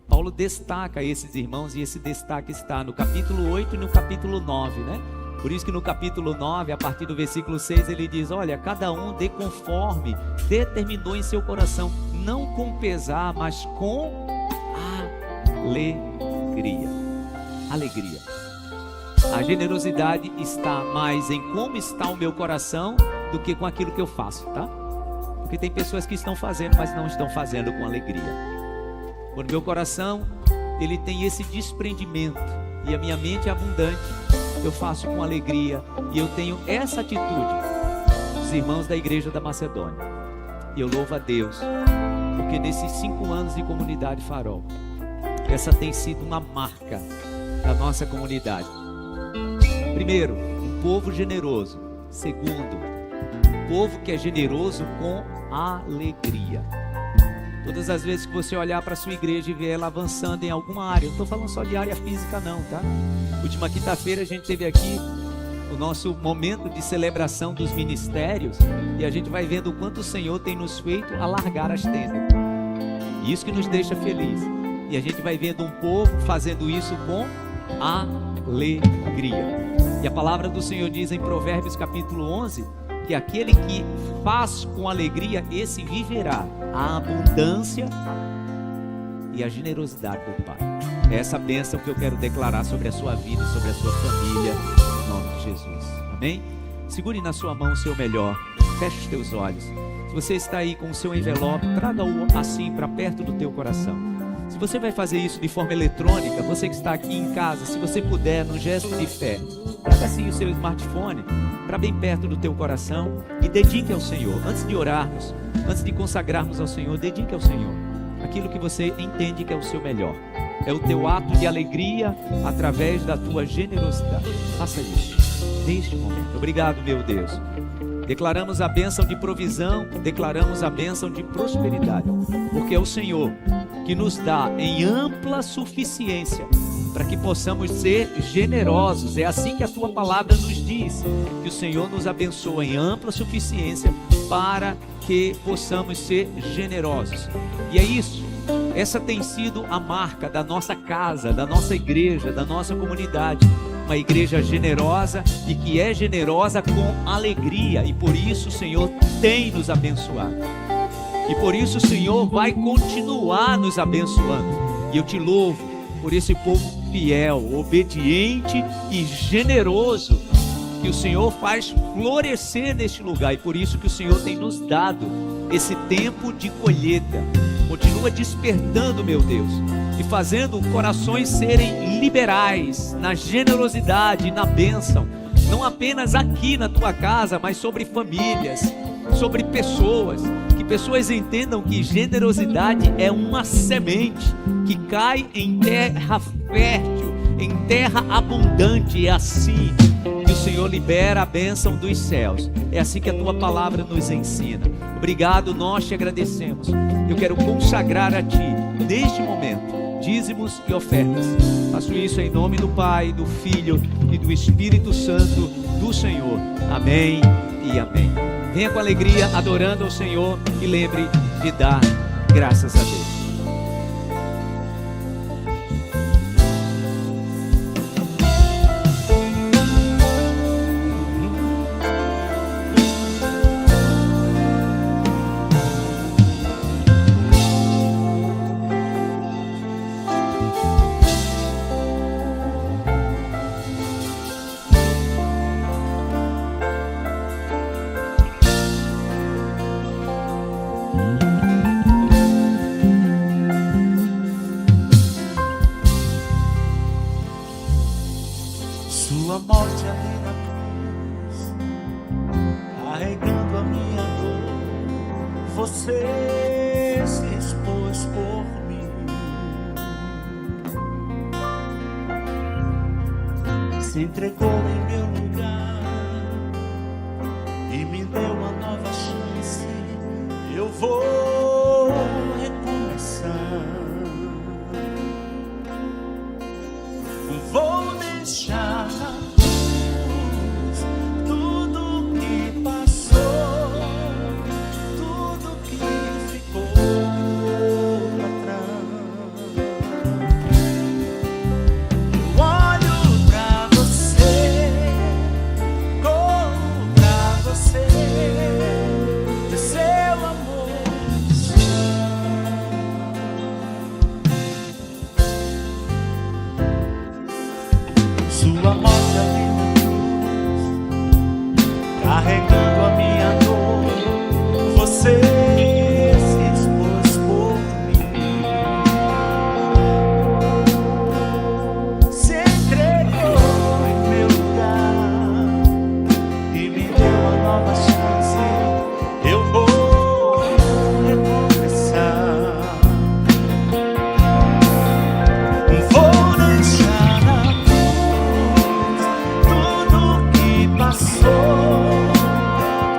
Paulo destaca esses irmãos, e esse destaque está no capítulo 8 e no capítulo 9, né? Por isso que no capítulo 9, a partir do versículo 6, ele diz: olha, cada um dê conforme determinou em seu coração, não com pesar, mas com alegria. Alegria. A generosidade está mais em como está o meu coração do que com aquilo que eu faço, tá? Porque tem pessoas que estão fazendo, mas não estão fazendo com alegria. Quando meu coração, ele tem esse desprendimento e a minha mente é abundante, eu faço com alegria e eu tenho essa atitude dos irmãos da igreja da Macedônia. E eu louvo a Deus, porque nesses 5 anos de comunidade Farol, essa tem sido uma marca da nossa comunidade. Primeiro, um povo generoso. Segundo, um povo que é generoso com alegria. Todas as vezes que você olhar para a sua igreja e ver ela avançando em alguma área, eu não estou falando só de área física não, tá? Última quinta-feira a gente teve aqui o nosso momento de celebração dos ministérios, e a gente vai vendo o quanto o Senhor tem nos feito alargar as tendas. Isso que nos deixa feliz. E a gente vai vendo um povo fazendo isso com alegria. E a palavra do Senhor diz em Provérbios capítulo 11, que aquele que faz com alegria, esse viverá a abundância e a generosidade do Pai. É essa bênção que eu quero declarar sobre a sua vida e sobre a sua família, em nome de Jesus. Amém? Segure na sua mão o seu melhor, feche os teus olhos. Se você está aí com o seu envelope, traga-o assim para perto do teu coração. Se você vai fazer isso de forma eletrônica, você que está aqui em casa, se você puder, num gesto de fé, traga assim o seu smartphone para bem perto do teu coração e dedique ao Senhor. Antes de orarmos, antes de consagrarmos ao Senhor, dedique ao Senhor aquilo que você entende que é o seu melhor. É o teu ato de alegria através da tua generosidade. Faça isso neste momento. Obrigado, meu Deus. Declaramos a bênção de provisão, declaramos a bênção de prosperidade, porque é o Senhor que nos dá em ampla suficiência para que possamos ser generosos. É assim que a tua palavra nos diz, que o Senhor nos abençoa em ampla suficiência para que possamos ser generosos. E é isso, essa tem sido a marca da nossa casa, da nossa igreja, da nossa comunidade. Uma igreja generosa e que é generosa com alegria, e por isso o Senhor tem nos abençoado, e por isso o Senhor vai continuar nos abençoando. E eu te louvo por esse povo fiel, obediente e generoso que o Senhor faz florescer neste lugar, e por isso que o Senhor tem nos dado esse tempo de colheita. Continua despertando, meu Deus, e fazendo corações serem liberais na generosidade e na bênção, não apenas aqui na tua casa, mas sobre famílias, sobre pessoas, que pessoas entendam que generosidade é uma semente que cai em terra fértil, em terra abundante. É assim que o Senhor libera a bênção dos céus. É assim que a tua palavra nos ensina. Obrigado, nós te agradecemos. Eu quero consagrar a ti, neste momento, dízimos e ofertas. Faço isso em nome do Pai, do Filho e do Espírito Santo do Senhor. Amém e amém. Venha com alegria adorando ao Senhor e lembre de dar graças a Deus. Sua morte ali na cruz, carregando a minha dor, você se expôs por mim. Se entregou em meu lugar e me deu uma nova chance. Eu vou recomeçar. Vou deixar na cruz tudo que passou, tudo que ficou pra trás. Eu olho pra você, corro pra você, do seu amor me chama. Sua morte ali na cruz, carregando a minha dor, você se expôs por mim. Se entregou em meu lugar e me deu uma nova chance. Eu vou recomeçar. Vou deixar na tudo que passou,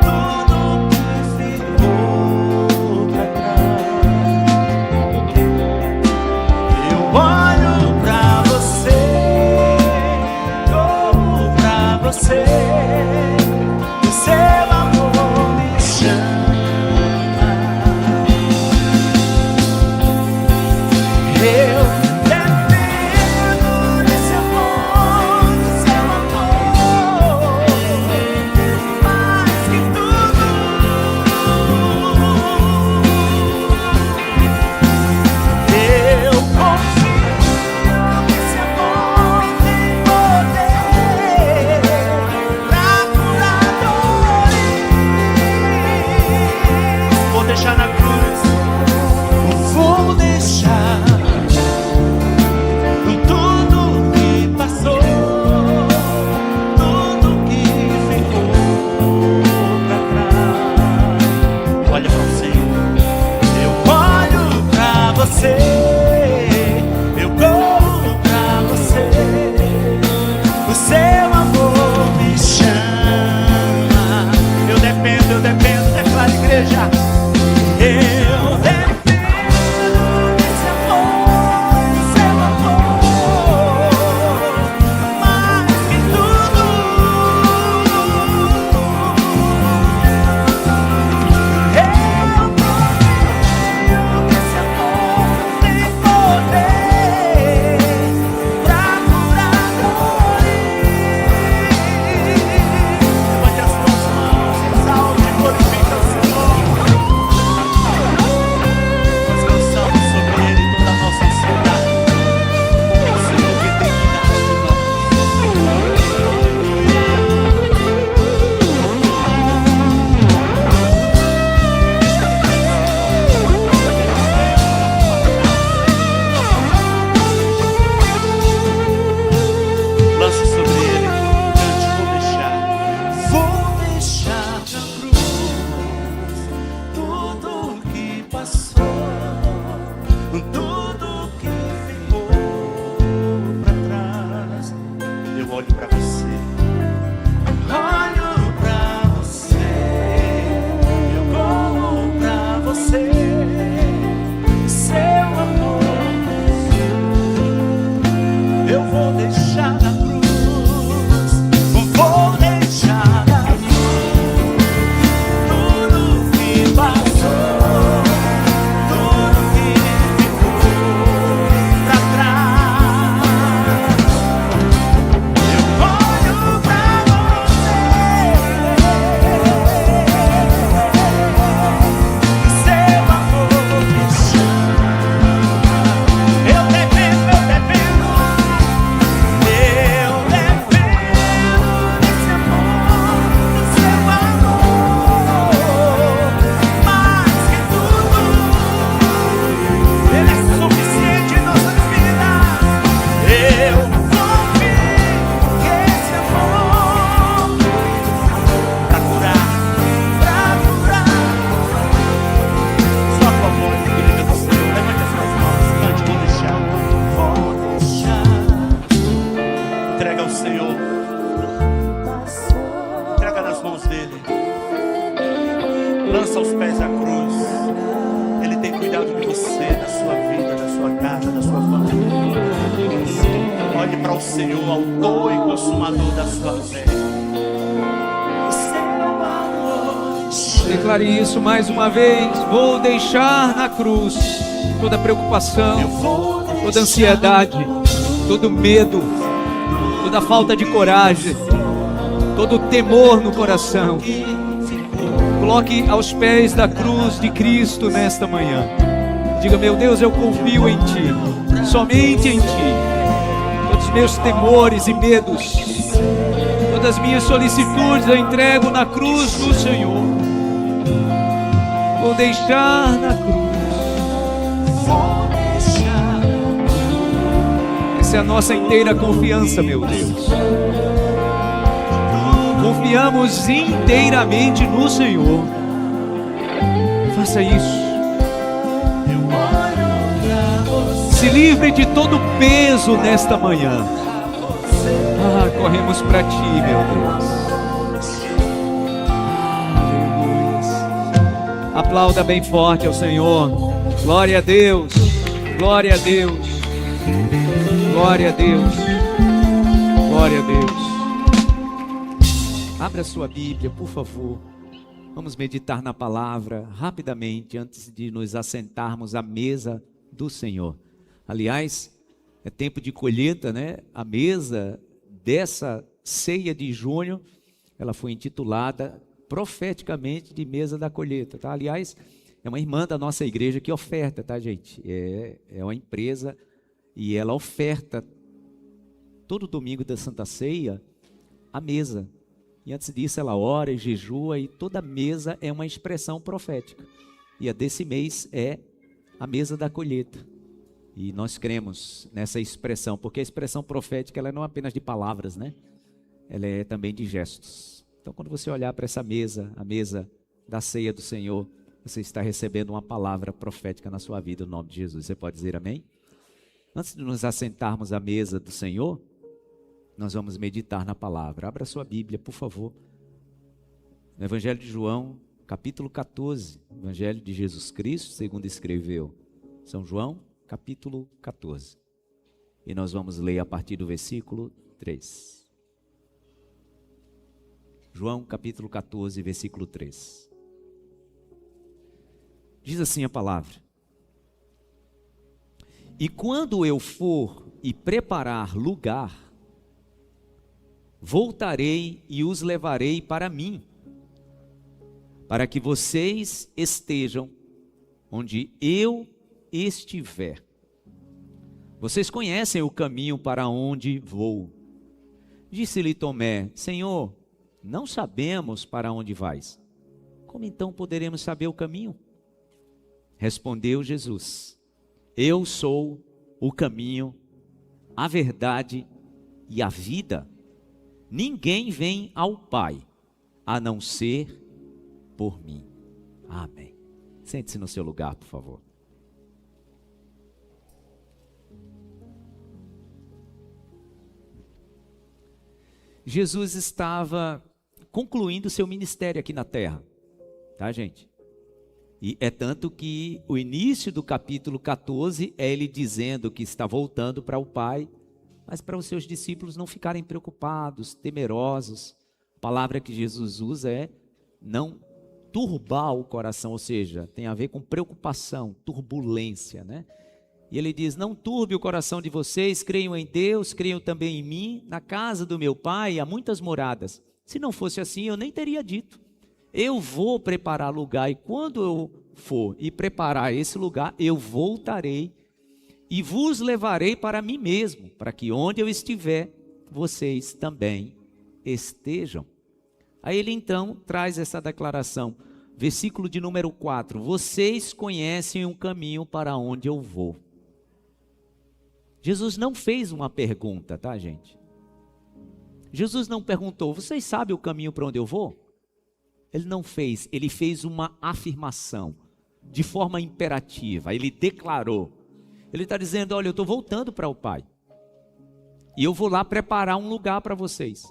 tudo que ficou pra trás. Eu olho pra você, corro pra você, o seu amor me chama. Eu dependo desse amor, do seu amor, mais que tudo. Eu confio que esse amor tem poder pra curar dores. Vou deixar na cruz, vou deixar tudo que passou, tudo que ficou pra trás. Olha pra você, eu olho pra você, eu corro pra você, o seu amor me chama. Eu dependo, declara a igreja. Eu dependo desse amor, do seu amor, mais que tudo. Eu confio que esse amor tem poder pra curar dores. Levante as suas mãos, exalte e glorifica o Senhor. Nós cansamos sobre Ele toda a nossa ansiedade. É o Senhor que tem cuidado de nós. Lance sobre Ele, cante, vou deixar na cruz tudo que passou, tudo que ficou pra trás. Eu olho pra você, olho pra você, eu corro pra você, seu amor. Eu vou deixar na cruz, vou deixar na cruz tudo que passou, tudo que ficou pra trás. Eu olho pra você, seu amor me chama. Eu dependo. Senhor. Entrega nas mãos dele. Lança aos pés da cruz. Ele tem cuidado de você, da sua vida, da sua casa, da sua família. Olhe para o Senhor, autor e consumador da sua fé. Declare isso mais uma vez. Vou deixar na cruz toda preocupação, toda ansiedade, todo medo, toda falta de coragem, todo temor no coração. Coloque aos pés da cruz de Cristo nesta manhã. Diga: meu Deus, eu confio em Ti, somente em Ti. Todos os meus temores e medos, todas as minhas solicitudes eu entrego na cruz do Senhor. Vou deixar na cruz. Essa é a nossa inteira confiança, meu Deus. Confiamos inteiramente no Senhor. Faça isso. Se livre de todo peso nesta manhã. Corremos para Ti, meu Deus. Aplauda bem forte ao Senhor. Glória a Deus. Glória a Deus. Glória a Deus. Glória a Deus. Abra sua Bíblia, por favor. Vamos meditar na palavra rapidamente antes de nos assentarmos à mesa do Senhor. Aliás, é tempo de colheita, né? A mesa dessa ceia de junho, ela foi intitulada profeticamente de mesa da colheita, tá? Aliás, é uma irmã da nossa igreja que oferta, tá, gente? É uma empresa e ela oferta todo domingo da Santa Ceia a mesa. E antes disso ela ora e jejua, e toda mesa é uma expressão profética. E a desse mês é a mesa da colheita. E nós cremos nessa expressão, porque a expressão profética ela não é apenas de palavras, né? Ela é também de gestos. Então, quando você olhar para essa mesa, a mesa da ceia do Senhor, você está recebendo uma palavra profética na sua vida, no nome de Jesus. Você pode dizer amém? Antes de nos assentarmos à mesa do Senhor, nós vamos meditar na palavra. Abra sua Bíblia, por favor. No Evangelho de João, capítulo 14. Evangelho de Jesus Cristo, segundo escreveu São João, capítulo 14. E nós vamos ler a partir do versículo 3. João capítulo 14, versículo 3. Diz assim a palavra: e quando eu for e preparar lugar, voltarei e os levarei para mim, para que vocês estejam onde eu estiver. Vocês conhecem o caminho para onde vou. Disse-lhe Tomé: Senhor, não sabemos para onde vais. Como então poderemos saber o caminho? Respondeu Jesus: eu sou o caminho, a verdade e a vida. Ninguém vem ao Pai a não ser por mim. Amém. Sente-se no seu lugar, por favor. Jesus estava concluindo seu ministério aqui na terra, tá, gente? E é tanto que o início do capítulo 14 é ele dizendo que está voltando para o Pai, mas para os seus discípulos não ficarem preocupados, temerosos. A palavra que Jesus usa é não turbar o coração, ou seja, tem a ver com preocupação, turbulência, né? E ele diz: não turbe o coração de vocês, creiam em Deus, creiam também em mim. Na casa do meu Pai há muitas moradas. Se não fosse assim, eu nem teria dito. Eu vou preparar lugar, e quando eu for e preparar esse lugar, eu voltarei e vos levarei para mim mesmo, para que onde eu estiver, vocês também estejam. Aí ele então traz essa declaração, versículo de número 4, vocês conhecem o caminho para onde eu vou. Jesus não fez uma pergunta, tá, gente? Jesus não perguntou, vocês sabem o caminho para onde eu vou? Ele não fez, ele fez uma afirmação, de forma imperativa, ele declarou. Ele está dizendo, olha, eu estou voltando para o Pai. E eu vou lá preparar um lugar para vocês.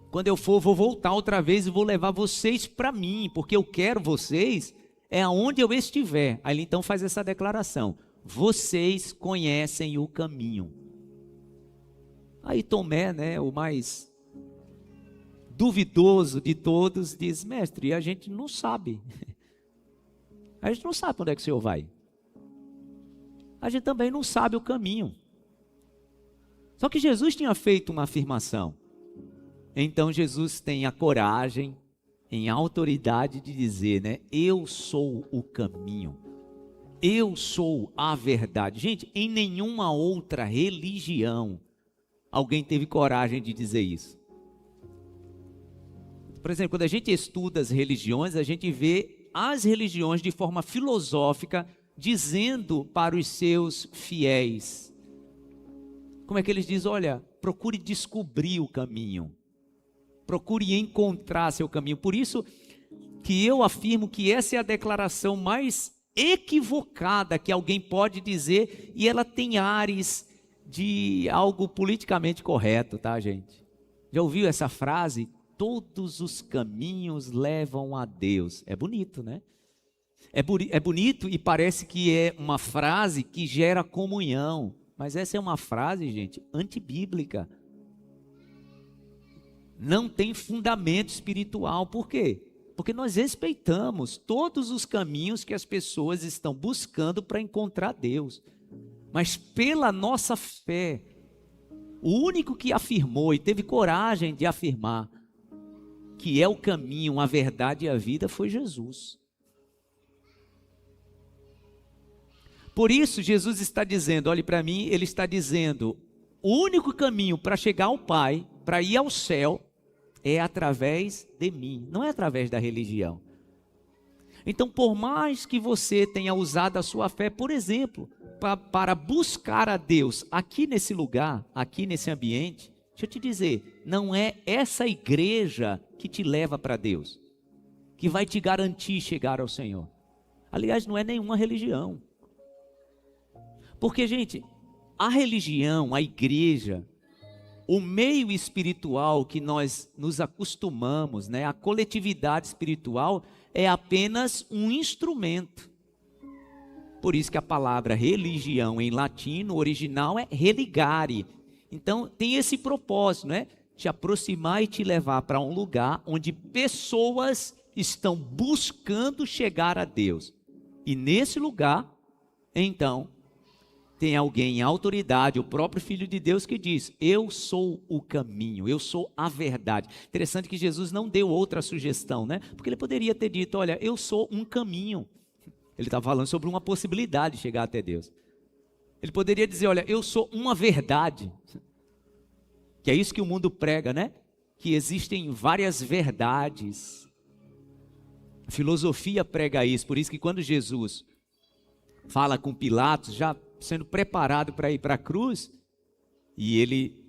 Quando eu for, vou voltar outra vez e vou levar vocês para mim, porque eu quero vocês aonde eu estiver. Aí ele então faz essa declaração: vocês conhecem o caminho. Aí Tomé, né, o mais duvidoso de todos, diz: mestre, a gente não sabe. A gente não sabe para onde é que o Senhor vai. A gente também não sabe o caminho. Só que Jesus tinha feito uma afirmação. Então Jesus tem a coragem, em autoridade, de dizer, né? Eu sou o caminho. Eu sou a verdade. Gente, em nenhuma outra religião alguém teve coragem de dizer isso. Por exemplo, quando a gente estuda as religiões, a gente vê as religiões de forma filosófica dizendo para os seus fiéis. Como é que eles dizem? Olha, procure descobrir o caminho. Procure encontrar seu caminho. Por isso que eu afirmo que essa é a declaração mais equivocada que alguém pode dizer, e ela tem ares de algo politicamente correto, tá, gente? Já ouviu essa frase? Todos os caminhos levam a Deus. É bonito, né? É bonito e parece que é uma frase que gera comunhão. Mas essa é uma frase, gente, antibíblica. Não tem fundamento espiritual. Por quê? Porque nós respeitamos todos os caminhos que as pessoas estão buscando para encontrar Deus. Mas pela nossa fé, o único que afirmou e teve coragem de afirmar que é o caminho, a verdade e a vida foi Jesus. Por isso Jesus está dizendo, olhe para mim, ele está dizendo, o único caminho para chegar ao Pai, para ir ao céu, é através de mim, não é através da religião. Então, por mais que você tenha usado a sua fé, por exemplo, para buscar a Deus aqui nesse lugar, aqui nesse ambiente, deixa eu te dizer, não é essa igreja que te leva para Deus, que vai te garantir chegar ao Senhor. Aliás, não é nenhuma religião. Porque, gente, a religião, a igreja, o meio espiritual que nós nos acostumamos, né, a coletividade espiritual, é apenas um instrumento. Por isso que a palavra religião em latim, no original, é religare. Então, tem esse propósito, né? Te aproximar e te levar para um lugar onde pessoas estão buscando chegar a Deus. E nesse lugar, então, tem alguém em autoridade, o próprio Filho de Deus, que diz, eu sou o caminho, eu sou a verdade. Interessante que Jesus não deu outra sugestão, né? Porque ele poderia ter dito, olha, eu sou um caminho. Ele está falando sobre uma possibilidade de chegar até Deus. Ele poderia dizer, olha, eu sou uma verdade. Que é isso que o mundo prega, né? Que existem várias verdades. A filosofia prega isso, por isso que quando Jesus fala com Pilatos, já sendo preparado para ir para a cruz, e ele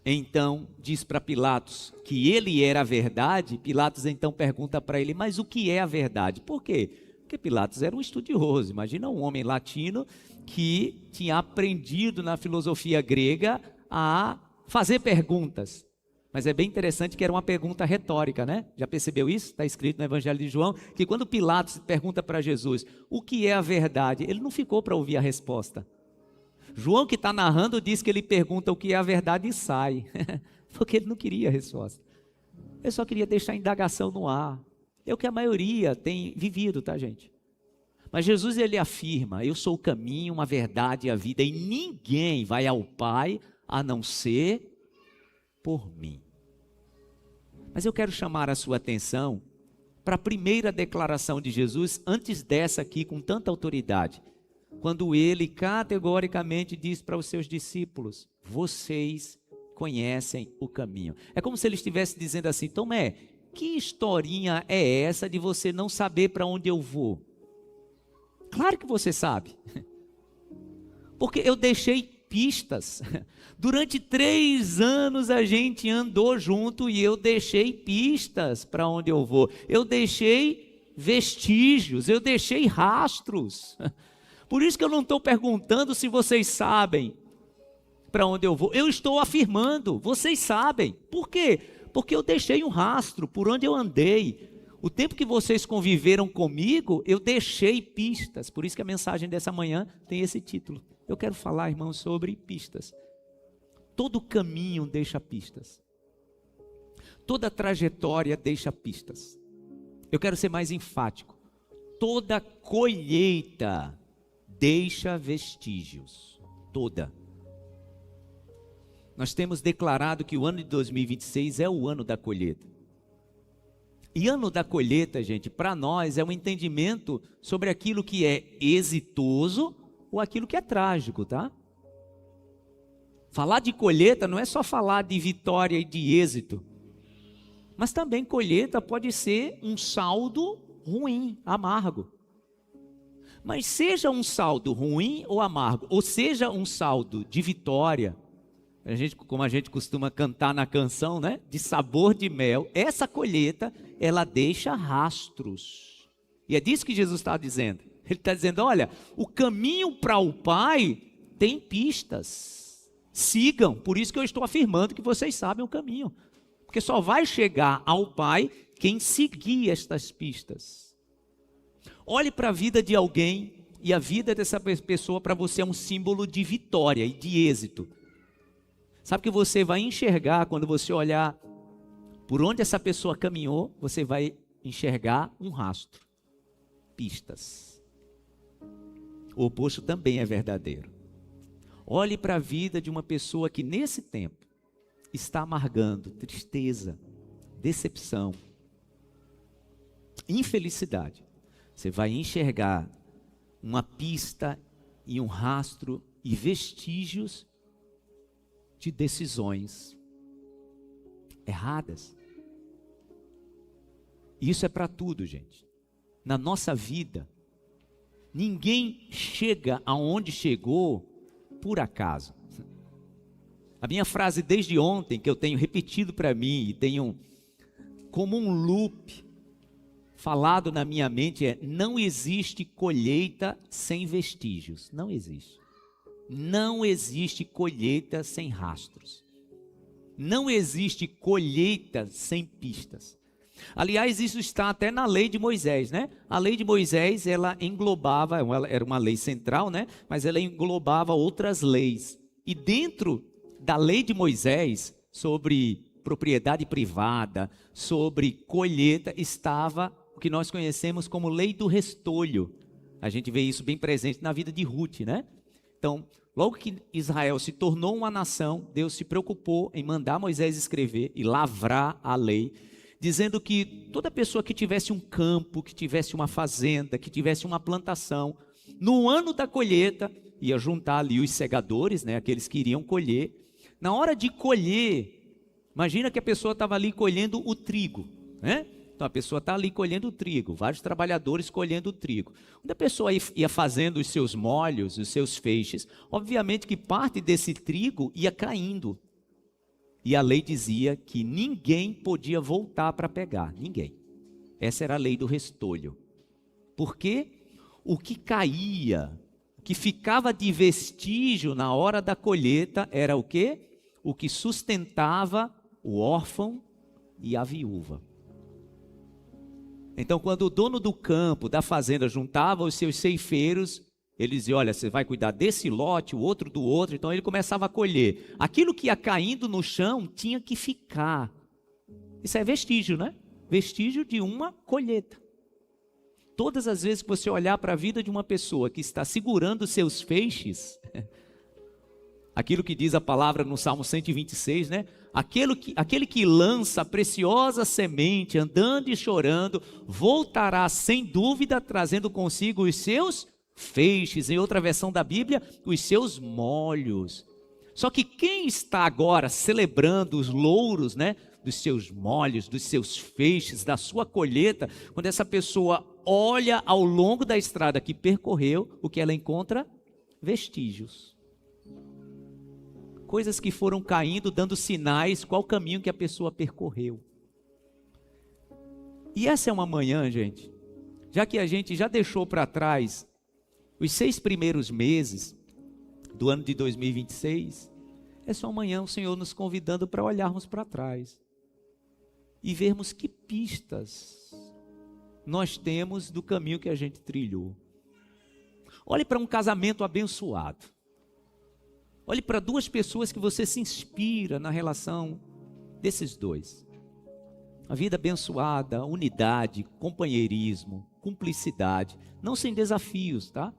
então diz para Pilatos que ele era a verdade, Pilatos então pergunta para ele, mas o que é a verdade? Por quê? Porque Pilatos era um estudioso, imagina um homem latino que tinha aprendido na filosofia grega a fazer perguntas. Mas é bem interessante que era uma pergunta retórica, né? Já percebeu isso? Está escrito no Evangelho de João, que quando Pilatos pergunta para Jesus, o que é a verdade? Ele não ficou para ouvir a resposta. João, que está narrando, diz que ele pergunta o que é a verdade e sai. Porque ele não queria a resposta. Ele só queria deixar a indagação no ar. É o que a maioria tem vivido, tá, gente? Mas Jesus, ele afirma, eu sou o caminho, a verdade e a vida, e ninguém vai ao Pai a não ser por mim. Mas eu quero chamar a sua atenção para a primeira declaração de Jesus, antes dessa aqui, com tanta autoridade, quando ele categoricamente diz para os seus discípulos, vocês conhecem o caminho. É como se ele estivesse dizendo assim, Tomé, que historinha é essa de você não saber para onde eu vou? Claro que você sabe, porque eu deixei pistas. Durante 3 anos a gente andou junto e eu deixei pistas para onde eu vou. Eu deixei vestígios, eu deixei rastros. Por isso que eu não estou perguntando se vocês sabem, para onde eu vou. Eu estou afirmando, vocês sabem. Por quê? Porque eu deixei um rastro por onde eu andei. O tempo que vocês conviveram comigo, eu deixei pistas. Por isso que a mensagem dessa manhã tem esse título. Eu quero falar, irmãos, sobre pistas. Todo caminho deixa pistas. Toda trajetória deixa pistas. Eu quero ser mais enfático. Toda colheita deixa vestígios. Toda. Nós temos declarado que o ano de 2026 é o ano da colheita. E ano da colheita, gente, para nós é um entendimento sobre aquilo que é exitoso ou aquilo que é trágico, tá? Falar de colheita não é só falar de vitória e de êxito. Mas também colheita pode ser um saldo ruim, amargo. Mas seja um saldo ruim ou amargo, ou seja um saldo de vitória, como a gente costuma cantar na canção, né? De sabor de mel, essa colheita, ela deixa rastros. E é disso que Jesus está dizendo. Ele está dizendo, olha, o caminho para o Pai tem pistas. Sigam, por isso que eu estou afirmando que vocês sabem o caminho. Porque só vai chegar ao Pai quem seguir estas pistas. Olhe para a vida de alguém e a vida dessa pessoa para você é um símbolo de vitória e de êxito. Sabe que você vai enxergar quando você olhar por onde essa pessoa caminhou, você vai enxergar um rastro, pistas. O oposto também é verdadeiro. Olhe para a vida de uma pessoa que nesse tempo está amargando tristeza, decepção, infelicidade. Você vai enxergar uma pista e um rastro e vestígios de decisões erradas. Isso é para tudo, gente. Na nossa vida, ninguém chega aonde chegou por acaso. A minha frase desde ontem, que eu tenho repetido para mim e tenho como um loop falado na minha mente é: não existe colheita sem vestígios. Não existe. Não existe colheita sem rastros. Não existe colheita sem pistas. Aliás, isso está até na lei de Moisés, né? A lei de Moisés, ela englobava, era uma lei central, né? Mas ela englobava outras leis. E dentro da lei de Moisés, sobre propriedade privada, sobre colheita, estava o que nós conhecemos como lei do restolho. A gente vê isso bem presente na vida de Ruth, né? Então, logo que Israel se tornou uma nação, Deus se preocupou em mandar Moisés escrever e lavrar a lei, dizendo que toda pessoa que tivesse um campo, que tivesse uma fazenda, que tivesse uma plantação, no ano da colheita, ia juntar ali os segadores, né, aqueles que iriam colher. Na hora de colher, imagina que a pessoa estava ali colhendo o trigo, né? Então a pessoa está ali colhendo o trigo, vários trabalhadores colhendo o trigo. Quando a pessoa ia fazendo os seus molhos, os seus feixes, obviamente que parte desse trigo ia caindo. E a lei dizia que ninguém podia voltar para pegar, ninguém. Essa era a lei do restolho. Porque o que caía, o que ficava de vestígio na hora da colheita era o quê? O que sustentava o órfão e a viúva. Então, quando o dono do campo, da fazenda, juntava os seus ceifeiros, ele dizia, olha, você vai cuidar desse lote, o outro do outro. Então, ele começava a colher. Aquilo que ia caindo no chão tinha que ficar. Isso é vestígio, né? Vestígio de uma colheita. Todas as vezes que você olhar para a vida de uma pessoa que está segurando seus feixes, aquilo que diz a palavra no Salmo 126, né? Aquele que lança a preciosa semente, andando e chorando, voltará sem dúvida, trazendo consigo os seus feixes, em outra versão da Bíblia, os seus molhos. Só que quem está agora celebrando os louros, né, dos seus molhos, dos seus feixes, da sua colheita, quando essa pessoa olha ao longo da estrada que percorreu, o que ela encontra? Vestígios. Coisas que foram caindo, dando sinais qual caminho que a pessoa percorreu. E essa é uma manhã, gente, já que a gente já deixou para trás os 6 primeiros meses do ano de 2026, É só amanhã o Senhor nos convidando para olharmos para trás e vermos que pistas nós temos do caminho que a gente trilhou. Olhe para um casamento abençoado. Olhe para duas pessoas que você se inspira na relação desses dois. A vida abençoada, unidade, companheirismo, cumplicidade, não sem desafios, tá?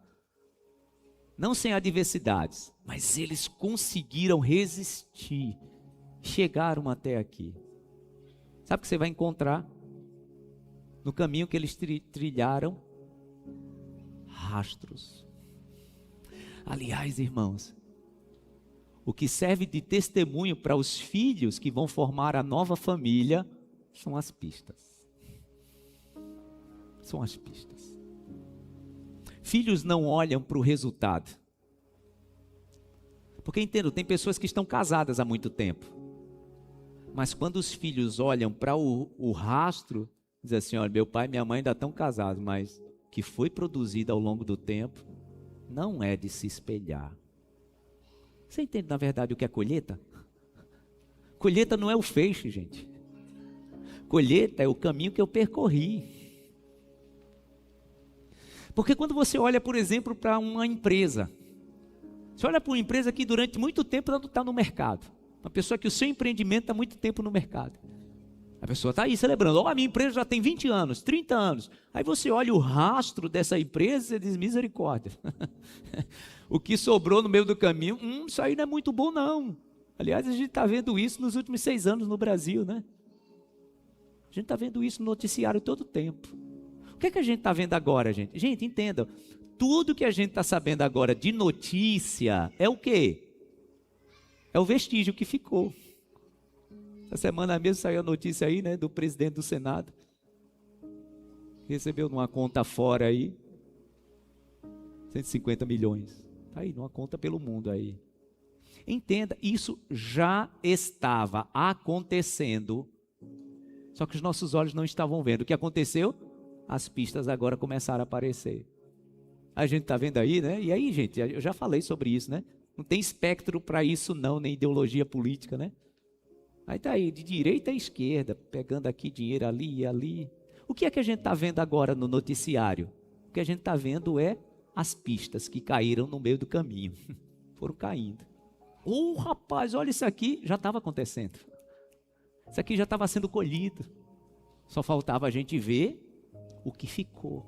Não sem adversidades, mas eles conseguiram resistir, chegaram até aqui. Sabe o que você vai encontrar no caminho que eles trilharam? Rastros. Aliás, irmãos, o que serve de testemunho para os filhos que vão formar a nova família são as pistas. São as pistas. Filhos não olham para o resultado. Porque entendo, tem pessoas que estão casadas há muito tempo. Mas quando os filhos olham para o rastro, dizem assim, olha, meu pai e minha mãe ainda estão casados, mas o que foi produzido ao longo do tempo não é de se espelhar. Você entende, na verdade, o que é colheita? Colheita não é o feixe, gente. Colheita é o caminho que eu percorri. Porque quando você olha, por exemplo, para uma empresa, você olha para uma empresa que durante muito tempo ela não está no mercado. Uma pessoa que o seu empreendimento está há muito tempo no mercado. A pessoa está aí celebrando, a minha empresa já tem 20 anos, 30 anos. Aí você olha o rastro dessa empresa e diz, misericórdia. O que sobrou no meio do caminho, isso aí não é muito bom não. Aliás, a gente está vendo isso nos últimos 6 anos no Brasil, né? A gente está vendo isso no noticiário todo o tempo. O que é que a gente está vendo agora, gente? Gente, entenda, tudo que a gente está sabendo agora de notícia é o quê? É o vestígio que ficou. Essa semana mesmo saiu a notícia aí, né, do presidente do Senado. Recebeu numa conta fora aí, 150 milhões. Tá aí, numa conta pelo mundo aí. Entenda, isso já estava acontecendo, só que os nossos olhos não estavam vendo. O que aconteceu? As pistas agora começaram a aparecer. A gente está vendo aí, né? E aí, gente, eu já falei sobre isso, né? Não tem espectro para isso não, nem ideologia política, né? Aí tá aí, de direita a esquerda, pegando aqui dinheiro ali e ali. O que é que a gente está vendo agora no noticiário? O que a gente está vendo é as pistas que caíram no meio do caminho. Foram caindo. Rapaz, olha isso aqui, já estava acontecendo. Isso aqui já estava sendo colhido. Só faltava a gente ver o que ficou.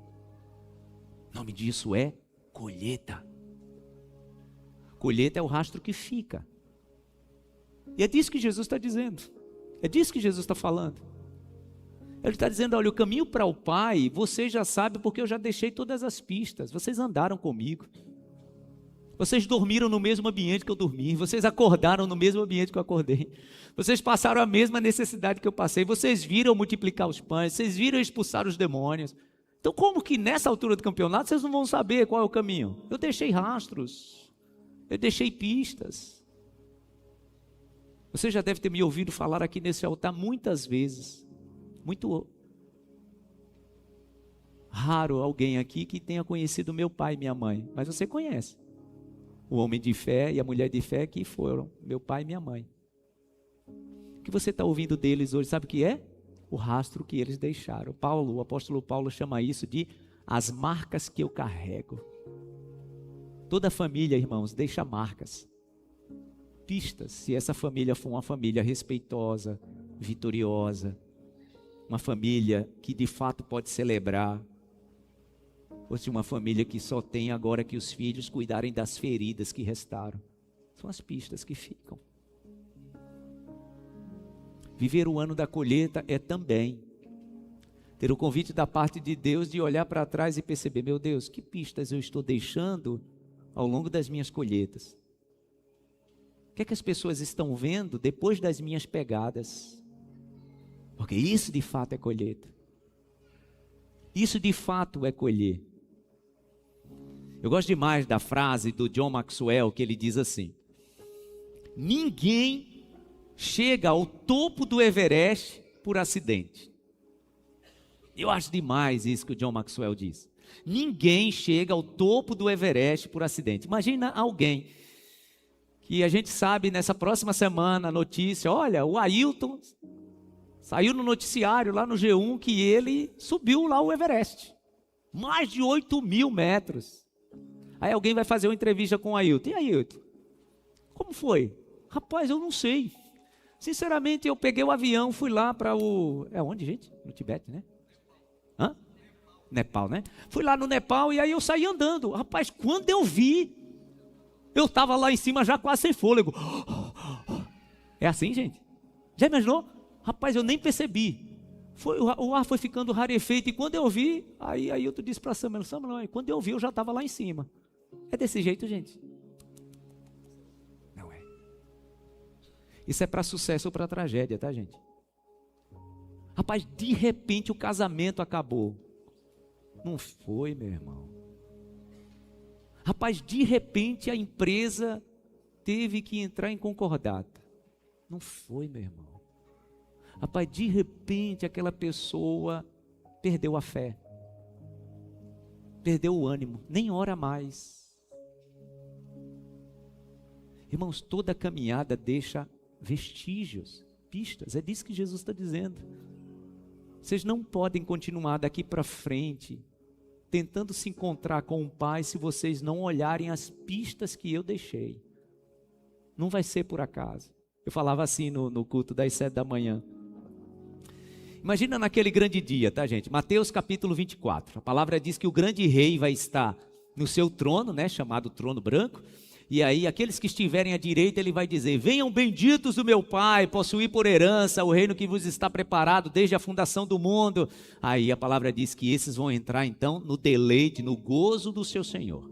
O nome disso é colheita. Colheita é o rastro que fica. E é disso que Jesus está dizendo. É disso que Jesus está falando. Ele está dizendo, olha, o caminho para o Pai, você já sabe porque eu já deixei todas as pistas. Vocês andaram comigo. Vocês dormiram no mesmo ambiente que eu dormi. Vocês acordaram no mesmo ambiente que eu acordei. Vocês passaram a mesma necessidade que eu passei. Vocês viram multiplicar os pães. Vocês viram expulsar os demônios. Então como que nessa altura do campeonato vocês não vão saber qual é o caminho? Eu deixei rastros. Eu deixei pistas. Você já deve ter me ouvido falar aqui nesse altar muitas vezes. Muito raro alguém aqui que tenha conhecido meu pai e minha mãe. Mas você conhece. O homem de fé e a mulher de fé que foram meu pai e minha mãe. O que você está ouvindo deles hoje, sabe o que é? O rastro que eles deixaram. O apóstolo Paulo chama isso de as marcas que eu carrego. Toda família, irmãos, deixa marcas. Pistas, se essa família for uma família respeitosa, vitoriosa, uma família que de fato pode celebrar, ou se uma família que só tem agora que os filhos cuidarem das feridas que restaram. São as pistas que ficam. Viver o ano da colheita é também ter o convite da parte de Deus de olhar para trás e perceber, meu Deus, que pistas eu estou deixando ao longo das minhas colheitas? O que é que as pessoas estão vendo depois das minhas pegadas? Porque isso de fato é colheita. Isso de fato é colher. Eu gosto demais da frase do John Maxwell, que ele diz assim: ninguém chega ao topo do Everest por acidente. Eu acho demais isso que o John Maxwell diz. Ninguém chega ao topo do Everest por acidente. Imagina alguém que a gente sabe nessa próxima semana a notícia, olha, o Ailton saiu no noticiário lá no G1 que ele subiu lá o Everest. Mais de 8.000 metros. Aí alguém vai fazer uma entrevista com o Ailton. E Ailton, como foi? Rapaz, eu não sei. Sinceramente, eu peguei o avião, fui lá para o... É onde, gente? No Tibete, né? Hã? Nepal, né? Fui lá no Nepal e aí eu saí andando. Rapaz, quando eu vi, eu estava lá em cima já quase sem fôlego. É assim, gente? Já imaginou? Rapaz, eu nem percebi. O ar foi ficando rarefeito e quando eu vi, aí eu disse para Samuel, quando eu vi eu já estava lá em cima. É desse jeito, gente? Não é. Isso é para sucesso ou para tragédia, tá, gente? Rapaz, de repente o casamento acabou. Não foi, meu irmão. Rapaz, de repente a empresa teve que entrar em concordata. Não foi, meu irmão. Rapaz, de repente aquela pessoa perdeu a fé. Perdeu o ânimo, nem ora mais. Irmãos, toda caminhada deixa vestígios, pistas. É disso que Jesus está dizendo. Vocês não podem continuar daqui para frente tentando se encontrar com o Pai se vocês não olharem as pistas que eu deixei. Não vai ser por acaso. Eu falava assim no culto das 7 da manhã. Imagina naquele grande dia, tá, gente? Mateus capítulo 24. A palavra diz que o grande rei vai estar no seu trono, né, chamado trono branco. E aí aqueles que estiverem à direita, ele vai dizer: venham benditos do meu Pai, possuir por herança o reino que vos está preparado desde a fundação do mundo. Aí a palavra diz que esses vão entrar então no deleite, no gozo do seu Senhor.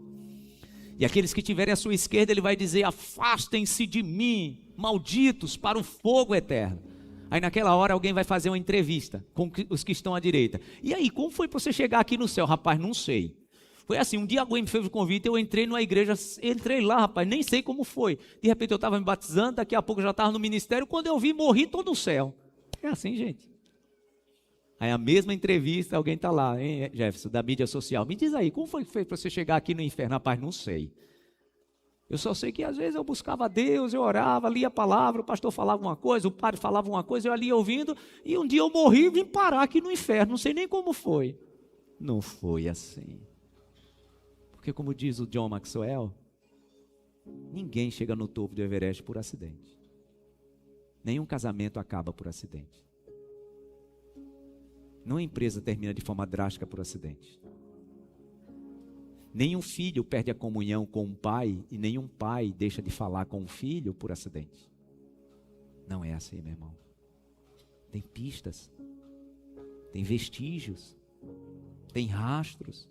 E aqueles que estiverem à sua esquerda, ele vai dizer: afastem-se de mim, malditos, para o fogo eterno. Aí naquela hora alguém vai fazer uma entrevista com os que estão à direita. E aí, como foi para você chegar aqui no céu? Rapaz, não sei. Foi assim, um dia alguém me fez o convite, eu entrei numa igreja, entrei lá, rapaz, nem sei como foi. De repente eu estava me batizando, daqui a pouco eu já estava no ministério, quando eu vi, morri todo no céu. É assim, gente. Aí a mesma entrevista, alguém está lá, hein, Jefferson, da mídia social. Me diz aí, como foi que fez para você chegar aqui no inferno? Rapaz, não sei. Eu só sei que às vezes eu buscava Deus, eu orava, lia a palavra, o pastor falava uma coisa, o padre falava uma coisa, eu ali ouvindo, e um dia eu morri e vim parar aqui no inferno, não sei nem como foi. Não foi assim. Porque como diz o John Maxwell, ninguém chega no topo do Everest por acidente. Nenhum casamento acaba por acidente. Nenhuma empresa termina de forma drástica por acidente. Nenhum filho perde a comunhão com um pai e nenhum pai deixa de falar com um filho por acidente. Não é assim, meu irmão. Tem pistas, tem vestígios, tem rastros.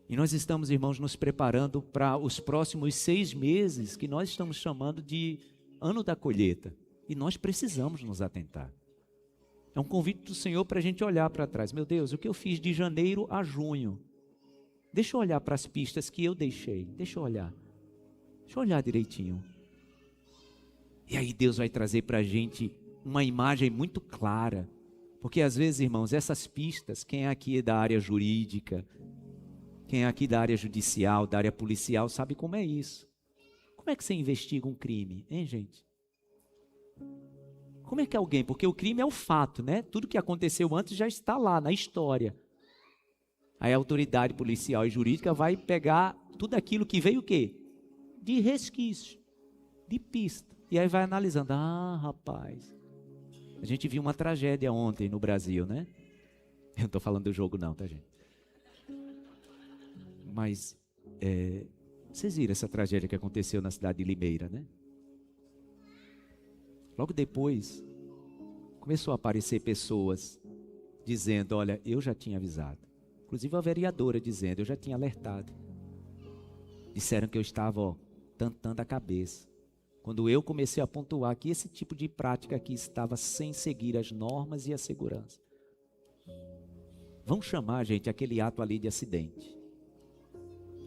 E nós estamos, irmãos, nos preparando para os próximos 6 meses que nós estamos chamando de ano da colheita. E nós precisamos nos atentar. É um convite do Senhor para a gente olhar para trás. Meu Deus, o que eu fiz de janeiro a junho? Deixa eu olhar para as pistas que eu deixei. Deixa eu olhar direitinho. E aí Deus vai trazer para a gente uma imagem muito clara. Porque às vezes, irmãos, essas pistas, quem é aqui da área jurídica, quem é aqui da área judicial, da área policial, sabe como é isso. Como é que você investiga um crime, hein, gente? Como é que alguém, porque o crime é o fato, né? Tudo que aconteceu antes já está lá na história. Aí a autoridade policial e jurídica vai pegar tudo aquilo que veio o quê? De resquício, de pista. E aí vai analisando. Ah, rapaz, a gente viu uma tragédia ontem no Brasil, né? Eu não estou falando do jogo não, tá, gente? Mas, vocês viram essa tragédia que aconteceu na cidade de Limeira, né? Logo depois, começou a aparecer pessoas dizendo, olha, eu já tinha avisado. Inclusive a vereadora dizendo, eu já tinha alertado. Disseram que eu estava, tantando a cabeça. Quando eu comecei a pontuar que esse tipo de prática aqui estava sem seguir as normas e a segurança. Vamos chamar, gente, aquele ato ali de acidente.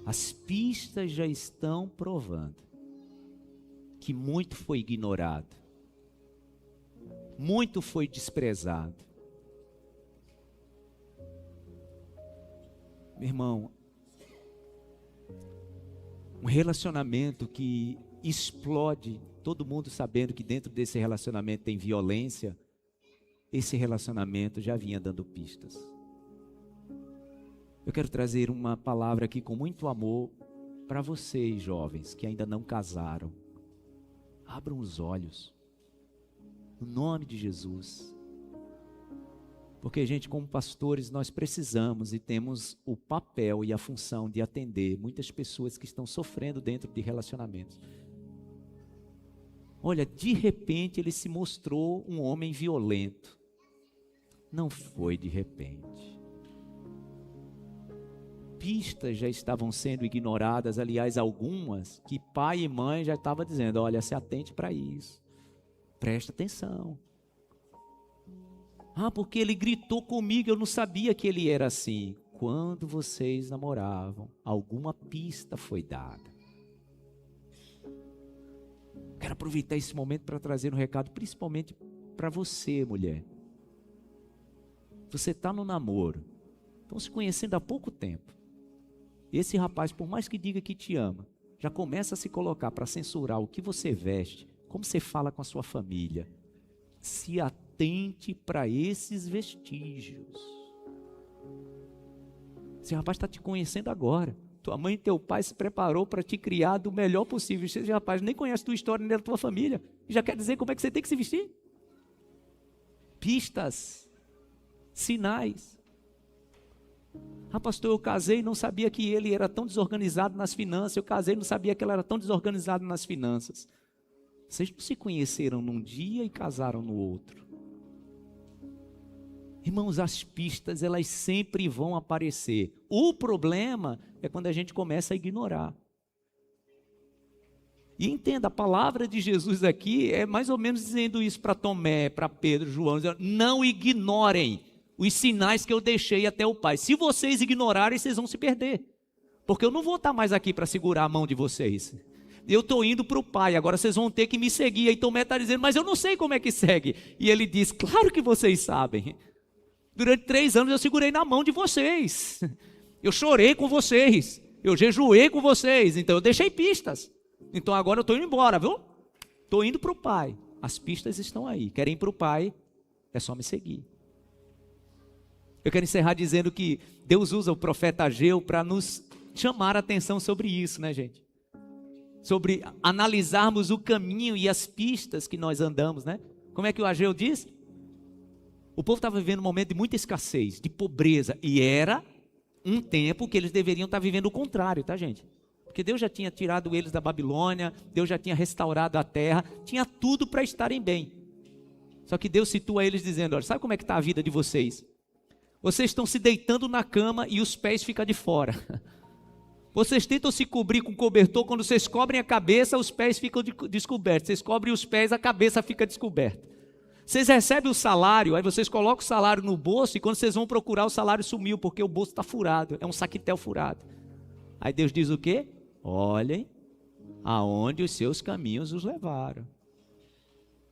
As pistas já estão provando que muito foi ignorado. Muito foi desprezado. Meu irmão, um relacionamento que explode, todo mundo sabendo que dentro desse relacionamento tem violência, esse relacionamento já vinha dando pistas. Eu quero trazer uma palavra aqui com muito amor para vocês, jovens, que ainda não casaram. Abram os olhos, no nome de Jesus. Porque, gente, como pastores, nós precisamos e temos o papel e a função de atender muitas pessoas que estão sofrendo dentro de relacionamentos. Olha, de repente ele se mostrou um homem violento. Não foi de repente. Pistas já estavam sendo ignoradas, aliás, algumas que pai e mãe já estavam dizendo, olha, se atente para isso, presta atenção. Ah, porque ele gritou comigo, eu não sabia que ele era assim. Quando vocês namoravam, alguma pista foi dada. Quero aproveitar esse momento para trazer um recado, principalmente para você, mulher. Você está no namoro, estão se conhecendo há pouco tempo. Esse rapaz, por mais que diga que te ama, já começa a se colocar para censurar o que você veste, como você fala com a sua família. Se atente para esses vestígios. Esse rapaz está te conhecendo agora. Tua mãe e teu pai se preparou para te criar do melhor possível. Esse rapaz nem conhece tua história nem da tua família. E já quer dizer como é que você tem que se vestir. Pistas. Sinais. Ah, pastor, eu casei e não sabia que ele era tão desorganizado nas finanças. Eu casei e não sabia que ela era tão desorganizada nas finanças. Vocês não se conheceram num dia e casaram no outro. Irmãos, as pistas, elas sempre vão aparecer. O problema é quando a gente começa a ignorar. E entenda, a palavra de Jesus aqui é mais ou menos dizendo isso para Tomé, para Pedro, João. Dizendo, não ignorem os sinais que eu deixei até o Pai. Se vocês ignorarem, vocês vão se perder. Porque eu não vou estar mais aqui para segurar a mão de vocês. Eu estou indo para o Pai, agora vocês vão ter que me seguir. Aí Tomé está dizendo, mas eu não sei como é que segue. E ele diz, claro que vocês sabem. Durante 3 anos eu segurei na mão de vocês. Eu chorei com vocês. Eu jejuei com vocês. Então eu deixei pistas. Então agora eu estou indo embora, viu? Estou indo para o Pai. As pistas estão aí. Querem ir para o Pai? É só me seguir. Eu quero encerrar dizendo que Deus usa o profeta Ageu para nos chamar a atenção sobre isso, né, gente? Sobre analisarmos o caminho e as pistas que nós andamos, né? Como é que o Ageu diz? O povo estava vivendo um momento de muita escassez, de pobreza, e era um tempo que eles deveriam estar vivendo o contrário, tá, gente? Porque Deus já tinha tirado eles da Babilônia, Deus já tinha restaurado a terra, tinha tudo para estarem bem. Só que Deus situa eles dizendo, olha, sabe como é que está a vida de vocês? Vocês estão se deitando na cama e os pés ficam de fora. Vocês tentam se cobrir com cobertor, quando vocês cobrem a cabeça, os pés ficam descobertos. Vocês cobrem os pés, a cabeça fica descoberta. Vocês recebem o salário, aí vocês colocam o salário no bolso e quando vocês vão procurar, o salário sumiu porque o bolso está furado, é um saquetel furado. Aí Deus diz o quê? Olhem aonde os seus caminhos os levaram.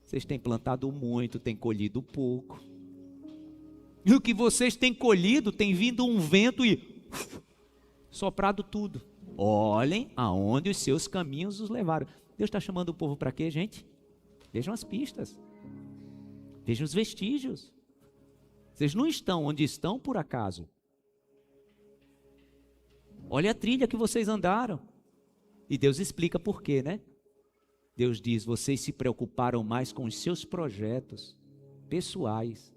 Vocês têm plantado muito, têm colhido pouco. E o que vocês têm colhido, tem vindo um vento e soprado tudo. Olhem aonde os seus caminhos os levaram. Deus está chamando o povo para quê, gente? Vejam as pistas. Vejam os vestígios. Vocês não estão onde estão por acaso. Olha a trilha que vocês andaram. E Deus explica por quê, né? Deus diz, vocês se preocuparam mais com os seus projetos pessoais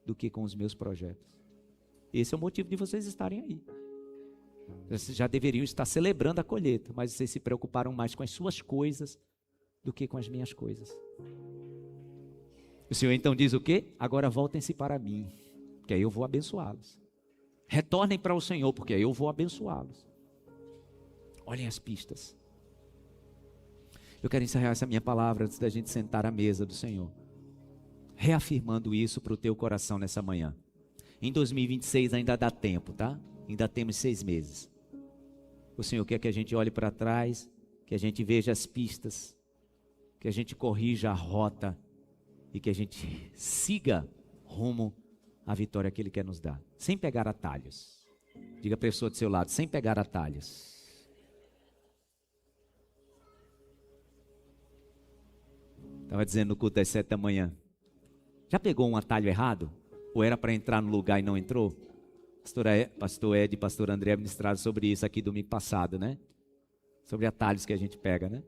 do que com os meus projetos. Esse é o motivo de vocês estarem aí. Vocês já deveriam estar celebrando a colheita, mas vocês se preocuparam mais com as suas coisas do que com as minhas coisas. O Senhor então diz o quê? Agora voltem-se para mim, que aí eu vou abençoá-los. Retornem para o Senhor, porque aí eu vou abençoá-los. Olhem as pistas. Eu quero encerrar essa minha palavra antes da gente sentar à mesa do Senhor, reafirmando isso para o teu coração nessa manhã. Em 2026 ainda dá tempo, tá? Ainda temos 6 meses. O Senhor quer que a gente olhe para trás, que a gente veja as pistas, que a gente corrija a rota e que a gente siga rumo à vitória que Ele quer nos dar, sem pegar atalhos. Diga a pessoa do seu lado, sem pegar atalhos. Estava dizendo no culto das 7 da manhã. Já pegou um atalho errado? Ou era para entrar no lugar e não entrou? Pastor Ed e pastor André ministraram sobre isso aqui domingo passado, né? Sobre atalhos que a gente pega, né?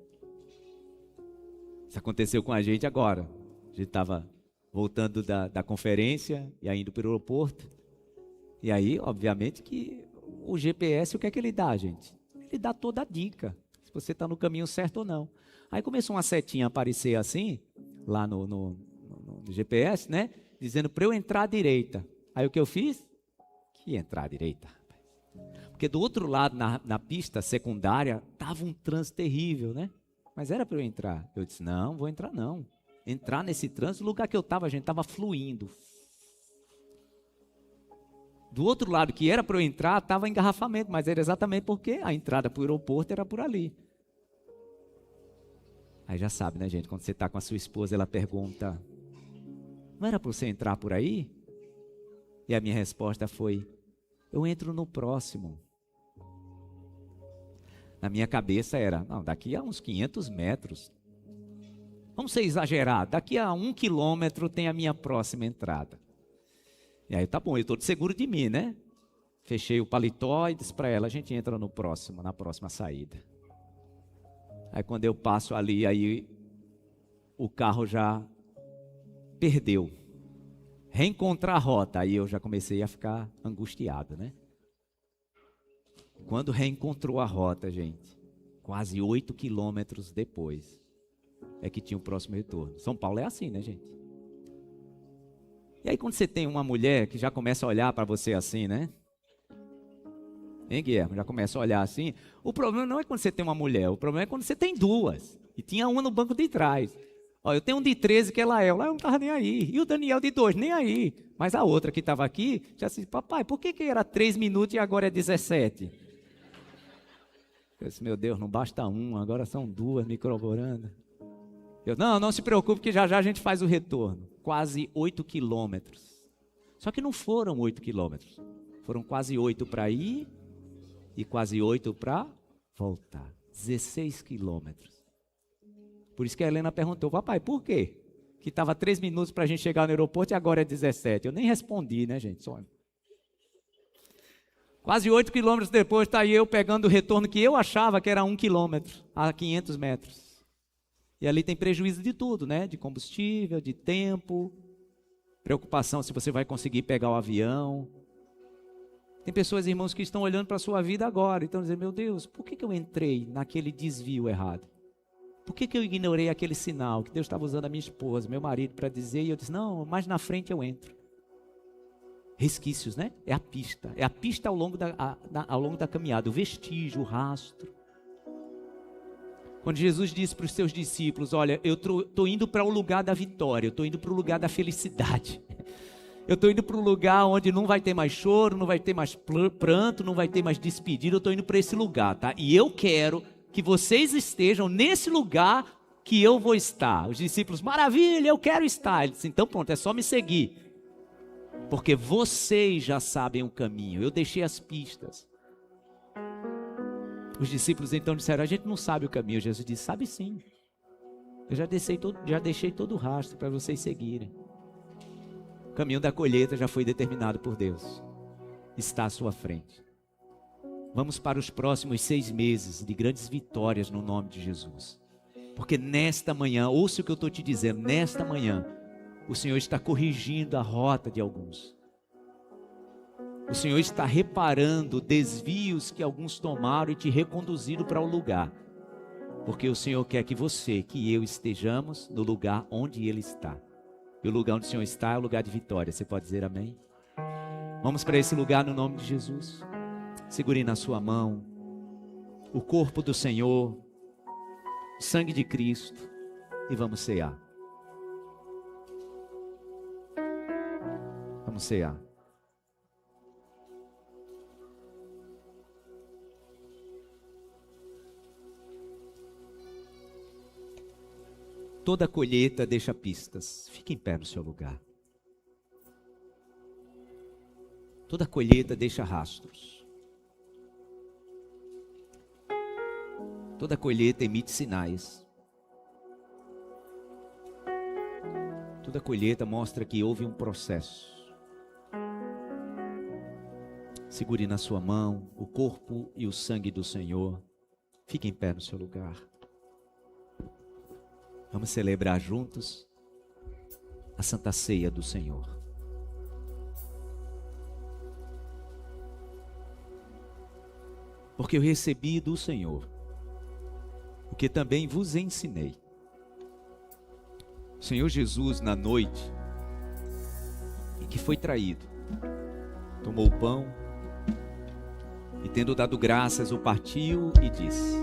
Isso aconteceu com a gente agora. A gente estava voltando da conferência e aí indo para o aeroporto. E aí, obviamente, que o GPS, o que é que ele dá, gente? Ele dá toda a dica, se você está no caminho certo ou não. Aí começou uma setinha a aparecer assim, lá no GPS, né? Dizendo para eu entrar à direita. Aí o que eu fiz? Que entrar à direita. Porque do outro lado, na pista secundária, estava um trânsito terrível, né? Mas era para eu entrar. Eu disse, não, vou entrar não. Entrar nesse trânsito, o lugar que eu estava, a gente estava fluindo. Do outro lado, que era para eu entrar, estava engarrafamento, mas era exatamente porque a entrada para o aeroporto era por ali. Aí já sabe, né, gente? Quando você está com a sua esposa, ela pergunta, não era para você entrar por aí? E a minha resposta foi, eu entro no próximo. Na minha cabeça era, não, daqui a uns 500 metros. Vamos ser exagerados, daqui a 1 quilômetro tem a minha próxima entrada. E aí tá bom, eu estou seguro de mim, né? Fechei o paletó e disse para ela, a gente entra no próximo, na próxima saída. Aí quando eu passo ali, aí o carro já perdeu. Reencontrar a rota, aí eu já comecei a ficar angustiado, né? Quando reencontrou a rota, gente, quase 8 quilômetros depois, é que tinha o próximo retorno. São Paulo é assim, né, gente? E aí quando você tem uma mulher que já começa a olhar para você assim, né? Hein, Guilherme? Já começa a olhar assim. O problema não é quando você tem uma mulher, o problema é quando você tem duas. E tinha uma no banco de trás. Ó, eu tenho um de 13 que é Lael, lá eu não estava nem aí. E o Daniel de 2, nem aí. Mas a outra que estava aqui, já disse, papai, por que era 3 minutos e agora é 17? Eu disse, meu Deus, não basta um, agora são 2 me corroborando. Eu, não se preocupe que já a gente faz o retorno. Quase 8 quilômetros. Só que não foram 8 quilômetros. Foram quase 8 para ir e quase 8 para voltar. 16 quilômetros. Por isso que a Helena perguntou, papai, por quê? Que estava 3 minutos para a gente chegar no aeroporto e agora é 17. Eu nem respondi, né, gente? Só... Quase 8 quilômetros depois está eu pegando o retorno que eu achava que era 1 quilômetro, a 500 metros. E ali tem prejuízo de tudo, né? De combustível, de tempo, preocupação se você vai conseguir pegar o avião. Tem pessoas, irmãos, que estão olhando para a sua vida agora e estão dizendo, meu Deus, por que eu entrei naquele desvio errado? Por que eu ignorei aquele sinal que Deus estava usando a minha esposa, meu marido, para dizer, e eu disse, não, mais na frente eu entro. Resquícios, né? É a pista ao longo da caminhada, o vestígio, o rastro. Quando Jesus disse para os seus discípulos, olha, eu estou indo para o lugar da vitória, eu estou indo para o lugar da felicidade. Eu estou indo para um lugar onde não vai ter mais choro, não vai ter mais pranto, não vai ter mais despedida, eu estou indo para esse lugar, tá? E eu quero que vocês estejam nesse lugar que eu vou estar. Os discípulos, maravilha, eu quero estar. Ele disse, então pronto, é só me seguir. Porque vocês já sabem o caminho, eu deixei as pistas. Os discípulos então disseram, a gente não sabe o caminho. Jesus disse, sabe sim. Eu já deixei todo o rastro para vocês seguirem. O caminho da colheita já foi determinado por Deus. Está à sua frente. Vamos para os próximos 6 meses de grandes vitórias no nome de Jesus. Porque nesta manhã, ouça o que eu estou te dizendo, nesta manhã, o Senhor está corrigindo a rota de alguns. O Senhor está reparando desvios que alguns tomaram e te reconduziram para o lugar. Porque o Senhor quer que você, que eu estejamos no lugar onde Ele está. E o lugar onde o Senhor está é o lugar de vitória. Você pode dizer amém? Vamos para esse lugar no nome de Jesus. Segure na sua mão o corpo do Senhor, o sangue de Cristo, e vamos cear. Vamos cear. Toda colheita deixa pistas. Fique em pé no seu lugar. Toda colheita deixa rastros. Toda colheita emite sinais. Toda colheita mostra que houve um processo. Segure na sua mão o corpo e o sangue do Senhor. Fique em pé no seu lugar. Vamos celebrar juntos a Santa Ceia do Senhor. Porque eu recebi do Senhor o que também vos ensinei. O Senhor Jesus, na noite em que foi traído, tomou o pão e, tendo dado graças, o partiu e disse: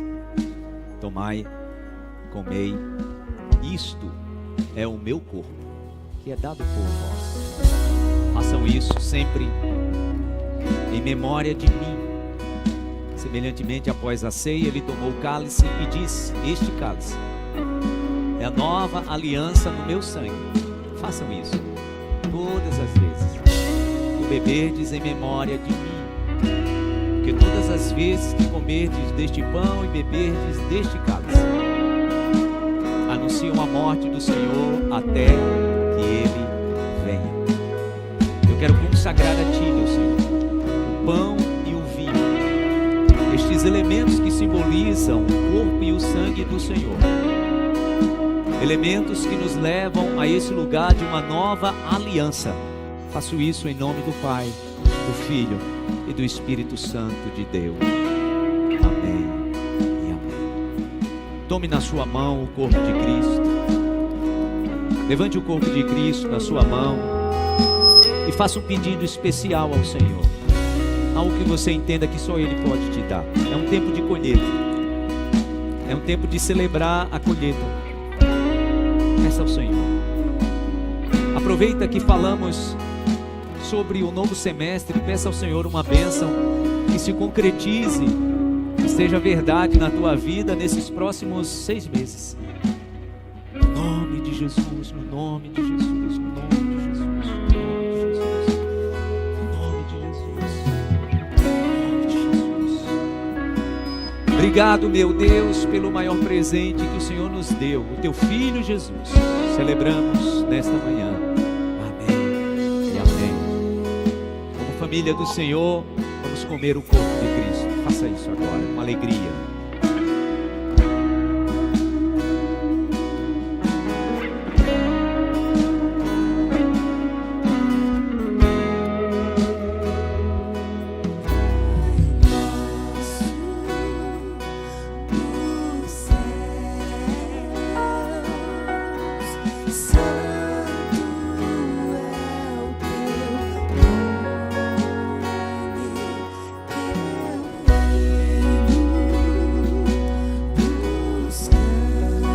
tomai, comei, isto é o meu corpo, que é dado por vós. Façam isso sempre em memória de mim. Semelhantemente, após a ceia, ele tomou o cálice e disse: este cálice é a nova aliança no meu sangue. Façam isso todas as vezes que beberdes em memória de mim. Porque todas as vezes que comerdes deste pão e beberdes deste cálice, anunciam a morte do Senhor até que Ele venha. Eu quero consagrar a Ti, meu Senhor, o pão e o vinho, estes elementos que simbolizam o corpo e o sangue do Senhor. Elementos que nos levam a esse lugar de uma nova aliança. Faço isso em nome do Pai, do Filho e do Espírito Santo de Deus. Amém e amém. Tome na sua mão o corpo de Cristo. Levante o corpo de Cristo na sua mão e faça um pedido especial ao Senhor. Algo que você entenda que só Ele pode te dar. É um tempo de colheita. É um tempo de celebrar a colheita. Peça ao Senhor. Aproveita que falamos sobre o novo semestre. Peça ao Senhor uma bênção que se concretize, que seja verdade na tua vida nesses próximos 6 meses. No nome de Jesus, no nome de Jesus, no nome de Jesus, no nome de Jesus, no nome de Jesus, no nome de Jesus. Obrigado, meu Deus, pelo maior presente que o Senhor nos deu, o teu Filho Jesus. Celebramos nesta manhã. Amém e amém. Como família do Senhor, vamos comer o corpo de Cristo. Faça isso agora, com alegria.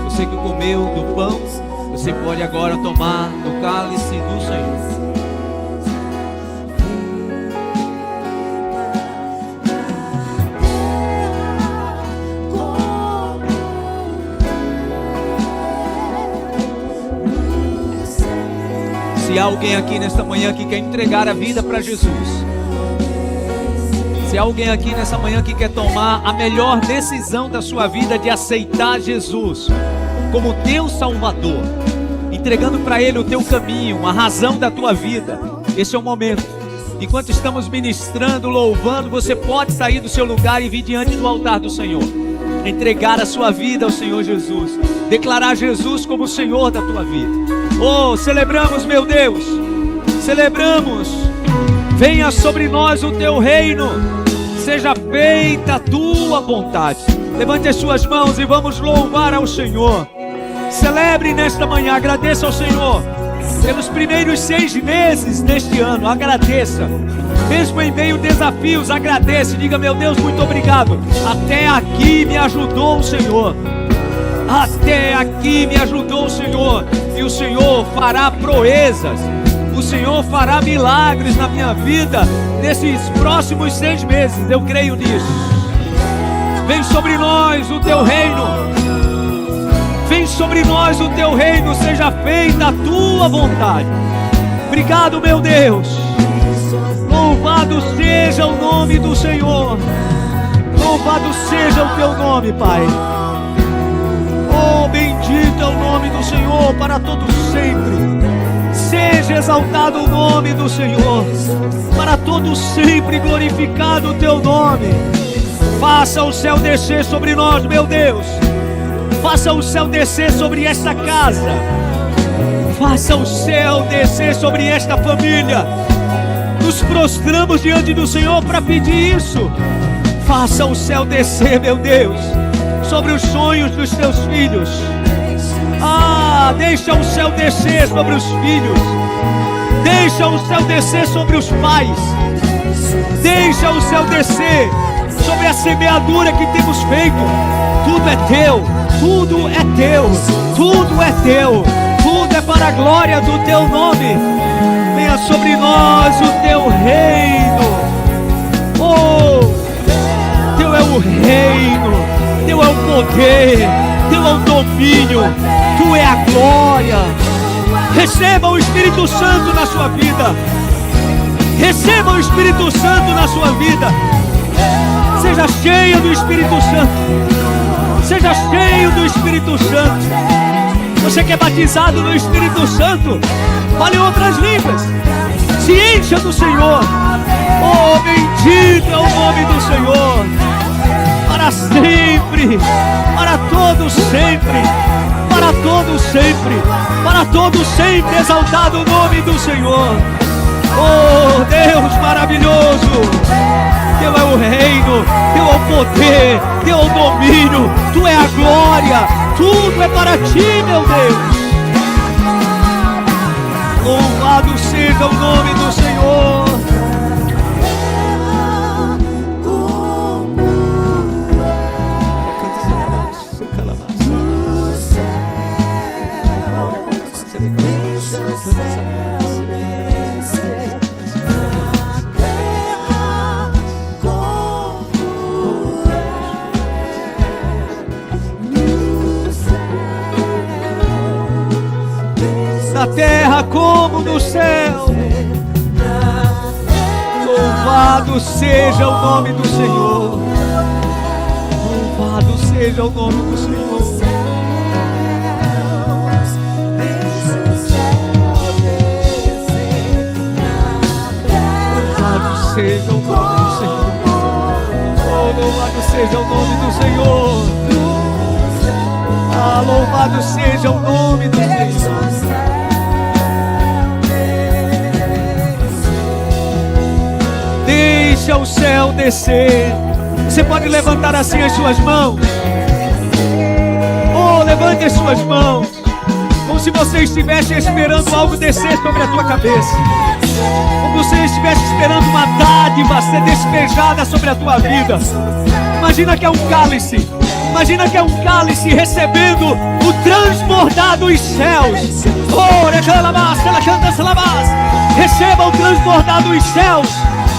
Você que comeu do pão, você pode agora tomar do cálice do Senhor. Se há alguém aqui nesta manhã que quer entregar a vida para Jesus, se há alguém aqui nessa manhã que quer tomar a melhor decisão da sua vida de aceitar Jesus como teu Salvador, entregando para Ele o teu caminho, a razão da tua vida, esse é o momento. Enquanto estamos ministrando, louvando, você pode sair do seu lugar e vir diante do altar do Senhor, entregar a sua vida ao Senhor Jesus, declarar Jesus como o Senhor da tua vida. Oh, celebramos, meu Deus, celebramos. Venha sobre nós o teu reino, seja feita a tua vontade. Levante as suas mãos e vamos louvar ao Senhor. Celebre nesta manhã, agradeça ao Senhor pelos primeiros 6 meses deste ano. Agradeça, mesmo em meio a desafios, agradeça. Diga: meu Deus, muito obrigado. Até aqui me ajudou o Senhor. Até aqui me ajudou o Senhor. E o Senhor fará proezas. O Senhor fará milagres na minha vida nesses próximos 6 meses. Eu creio nisso. Vem sobre nós o teu reino. Vem sobre nós o teu reino. Seja feita a tua vontade. Obrigado, meu Deus. Louvado seja o nome do Senhor. Louvado seja o teu nome, Pai. Oh, bendito é o nome do Senhor para todo sempre. seja exaltado o nome do Senhor, para todo sempre glorificado o teu nome. Faça o céu descer sobre nós, meu Deus. Faça o céu descer sobre esta casa. Faça o céu descer sobre esta família. Nos prostramos diante do Senhor para pedir isso. Faça o céu descer, meu Deus, sobre os sonhos dos teus filhos. Deixa o céu descer sobre os filhos. Deixa o céu descer sobre os pais. Deixa o céu descer sobre a semeadura que temos feito. Tudo é teu, tudo é teu, tudo é teu, tudo é para a glória do teu nome. Venha sobre nós o teu reino. Teu é o reino, teu é o poder, teu é o domínio, tu é a glória. Receba o Espírito Santo na sua vida. Receba o Espírito Santo na sua vida. Seja cheio do Espírito Santo. Seja cheio do Espírito Santo. Você que é batizado no Espírito Santo, fale outras línguas. Se encha do Senhor. Bendito é o nome do Senhor. Para sempre, para todos sempre, para todos sempre, para todos sempre, exaltado o nome do Senhor. Deus maravilhoso, teu é o reino, teu é o poder, teu é o domínio, tu é a glória, tudo é para ti, meu Deus. Louvado seja o nome do Senhor. Na terra como no céu, louvado seja o nome do Senhor. Louvado seja o nome do Senhor. Louvado seja o nome do Senhor. Louvado seja o nome do Senhor. Louvado seja o nome do Senhor. Deixa o céu descer. Você pode levantar assim as suas mãos. Levante as suas mãos, como se você estivesse esperando algo descer sobre a tua cabeça, como se você estivesse esperando uma dádiva ser despejada sobre a tua vida. Imagina que é um cálice. Imagina que é um cálice recebendo o transbordar dos céus. Receba o transbordar dos céus.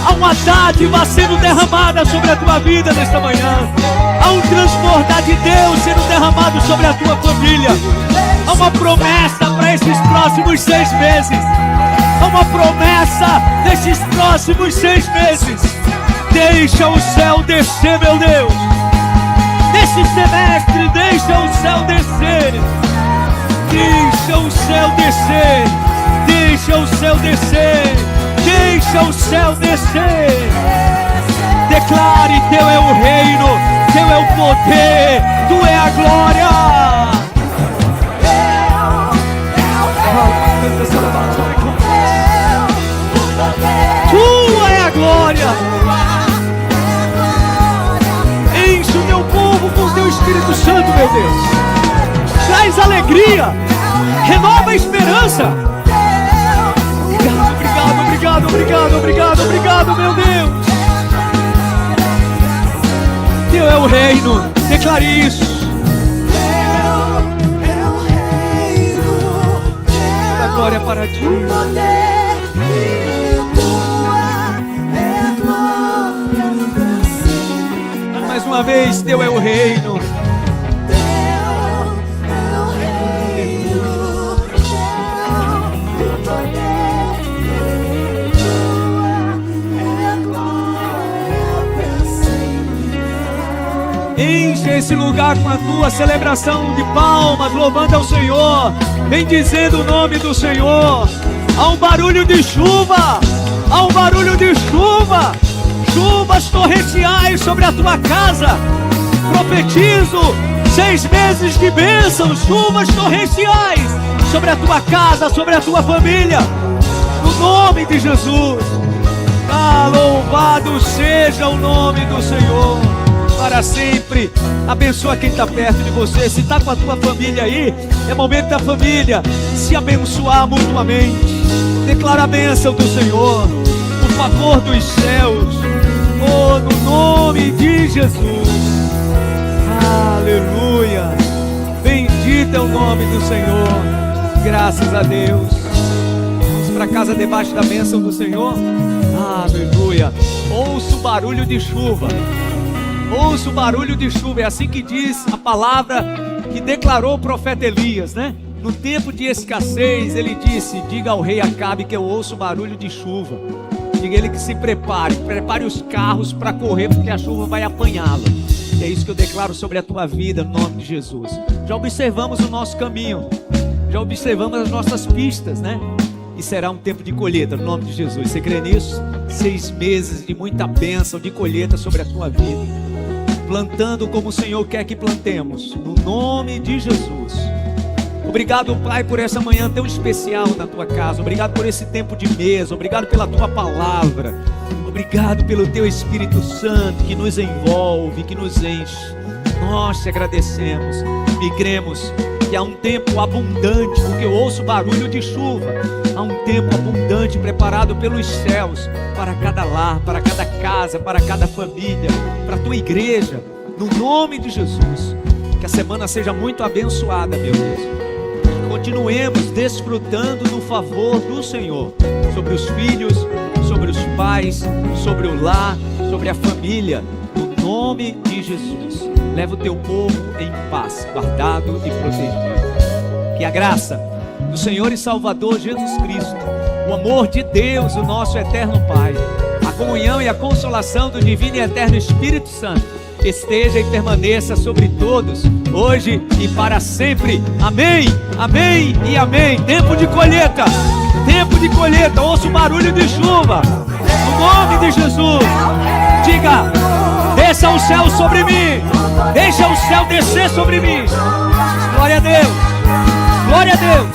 Há uma dádiva sendo derramada sobre a tua vida nesta manhã. Há um transbordar de Deus sendo derramado sobre a tua família. Há uma promessa para esses próximos 6 meses. Há uma promessa nesses próximos 6 meses. Deixa o céu descer, meu Deus. Nesse semestre, deixa o céu descer. Deixa o céu descer. Deixa o céu descer. Deixa o céu descer. Declare: teu é o reino, teu é o poder, tu é a glória. Tu é a glória. Enche o teu povo com o teu Espírito Santo, meu Deus. Traz alegria, renova a esperança. Obrigado, obrigado, obrigado, obrigado, meu Deus. Teu é o reino, declare isso. A glória para ti. Mais uma vez, teu é o reino. Enche esse lugar com a tua celebração de palmas, louvando ao Senhor. Vem dizendo o nome do Senhor. Há um barulho de chuva. Há um barulho de chuva. Chuvas torrenciais sobre a tua casa. Profetizo 6 meses de bênçãos. Chuvas torrenciais sobre a tua casa, sobre a tua família. No nome de Jesus. Ah, louvado seja o nome do Senhor para sempre. Abençoa quem está perto de você. Se está com a tua família aí, é momento da família se abençoar mutuamente. Declara a bênção do Senhor, por favor dos céus. Oh, no nome de Jesus. Aleluia. Bendito é o nome do Senhor. Graças a Deus. Vamos para casa debaixo da bênção do Senhor. Aleluia. Ouço o barulho de chuva. Ouço o barulho de chuva. É assim que diz a palavra que declarou o profeta Elias, né? No tempo de escassez, ele disse: diga ao rei Acabe que eu ouço o barulho de chuva. Diga ele que se prepare os carros para correr, porque a chuva vai apanhá-lo. E é isso que eu declaro sobre a tua vida, no nome de Jesus. Já observamos o nosso caminho, já observamos as nossas pistas, né? E será um tempo de colheita, no nome de Jesus. Você crê nisso? 6 meses de muita bênção, de colheita sobre a tua vida. Plantando como o Senhor quer que plantemos, no nome de Jesus. Obrigado, Pai, por essa manhã tão especial na tua casa. Obrigado por esse tempo de mesa. Obrigado pela tua palavra. Obrigado pelo teu Espírito Santo que nos envolve, que nos enche. Nós te agradecemos e cremos que há um tempo abundante, porque eu ouço barulho de chuva. Há um tempo abundante preparado pelos céus para cada lar, para cada casa, para cada família, para a tua igreja, no nome de Jesus. Que a semana seja muito abençoada, meu Deus. Continuemos desfrutando do favor do Senhor sobre os filhos, sobre os pais, sobre o lar, sobre a família, no nome de Jesus. Leva o teu povo em paz, guardado e protegido. Que a graça do Senhor e Salvador Jesus Cristo, o amor de Deus, o nosso eterno Pai, a comunhão e a consolação do divino e eterno Espírito Santo esteja e permaneça sobre todos, hoje e para sempre. Amém, amém e amém. Tempo de colheita, ouço o barulho de chuva, no nome de Jesus. Diga: desça o céu sobre mim, deixa o céu descer sobre mim. Glória a Deus, glória a Deus.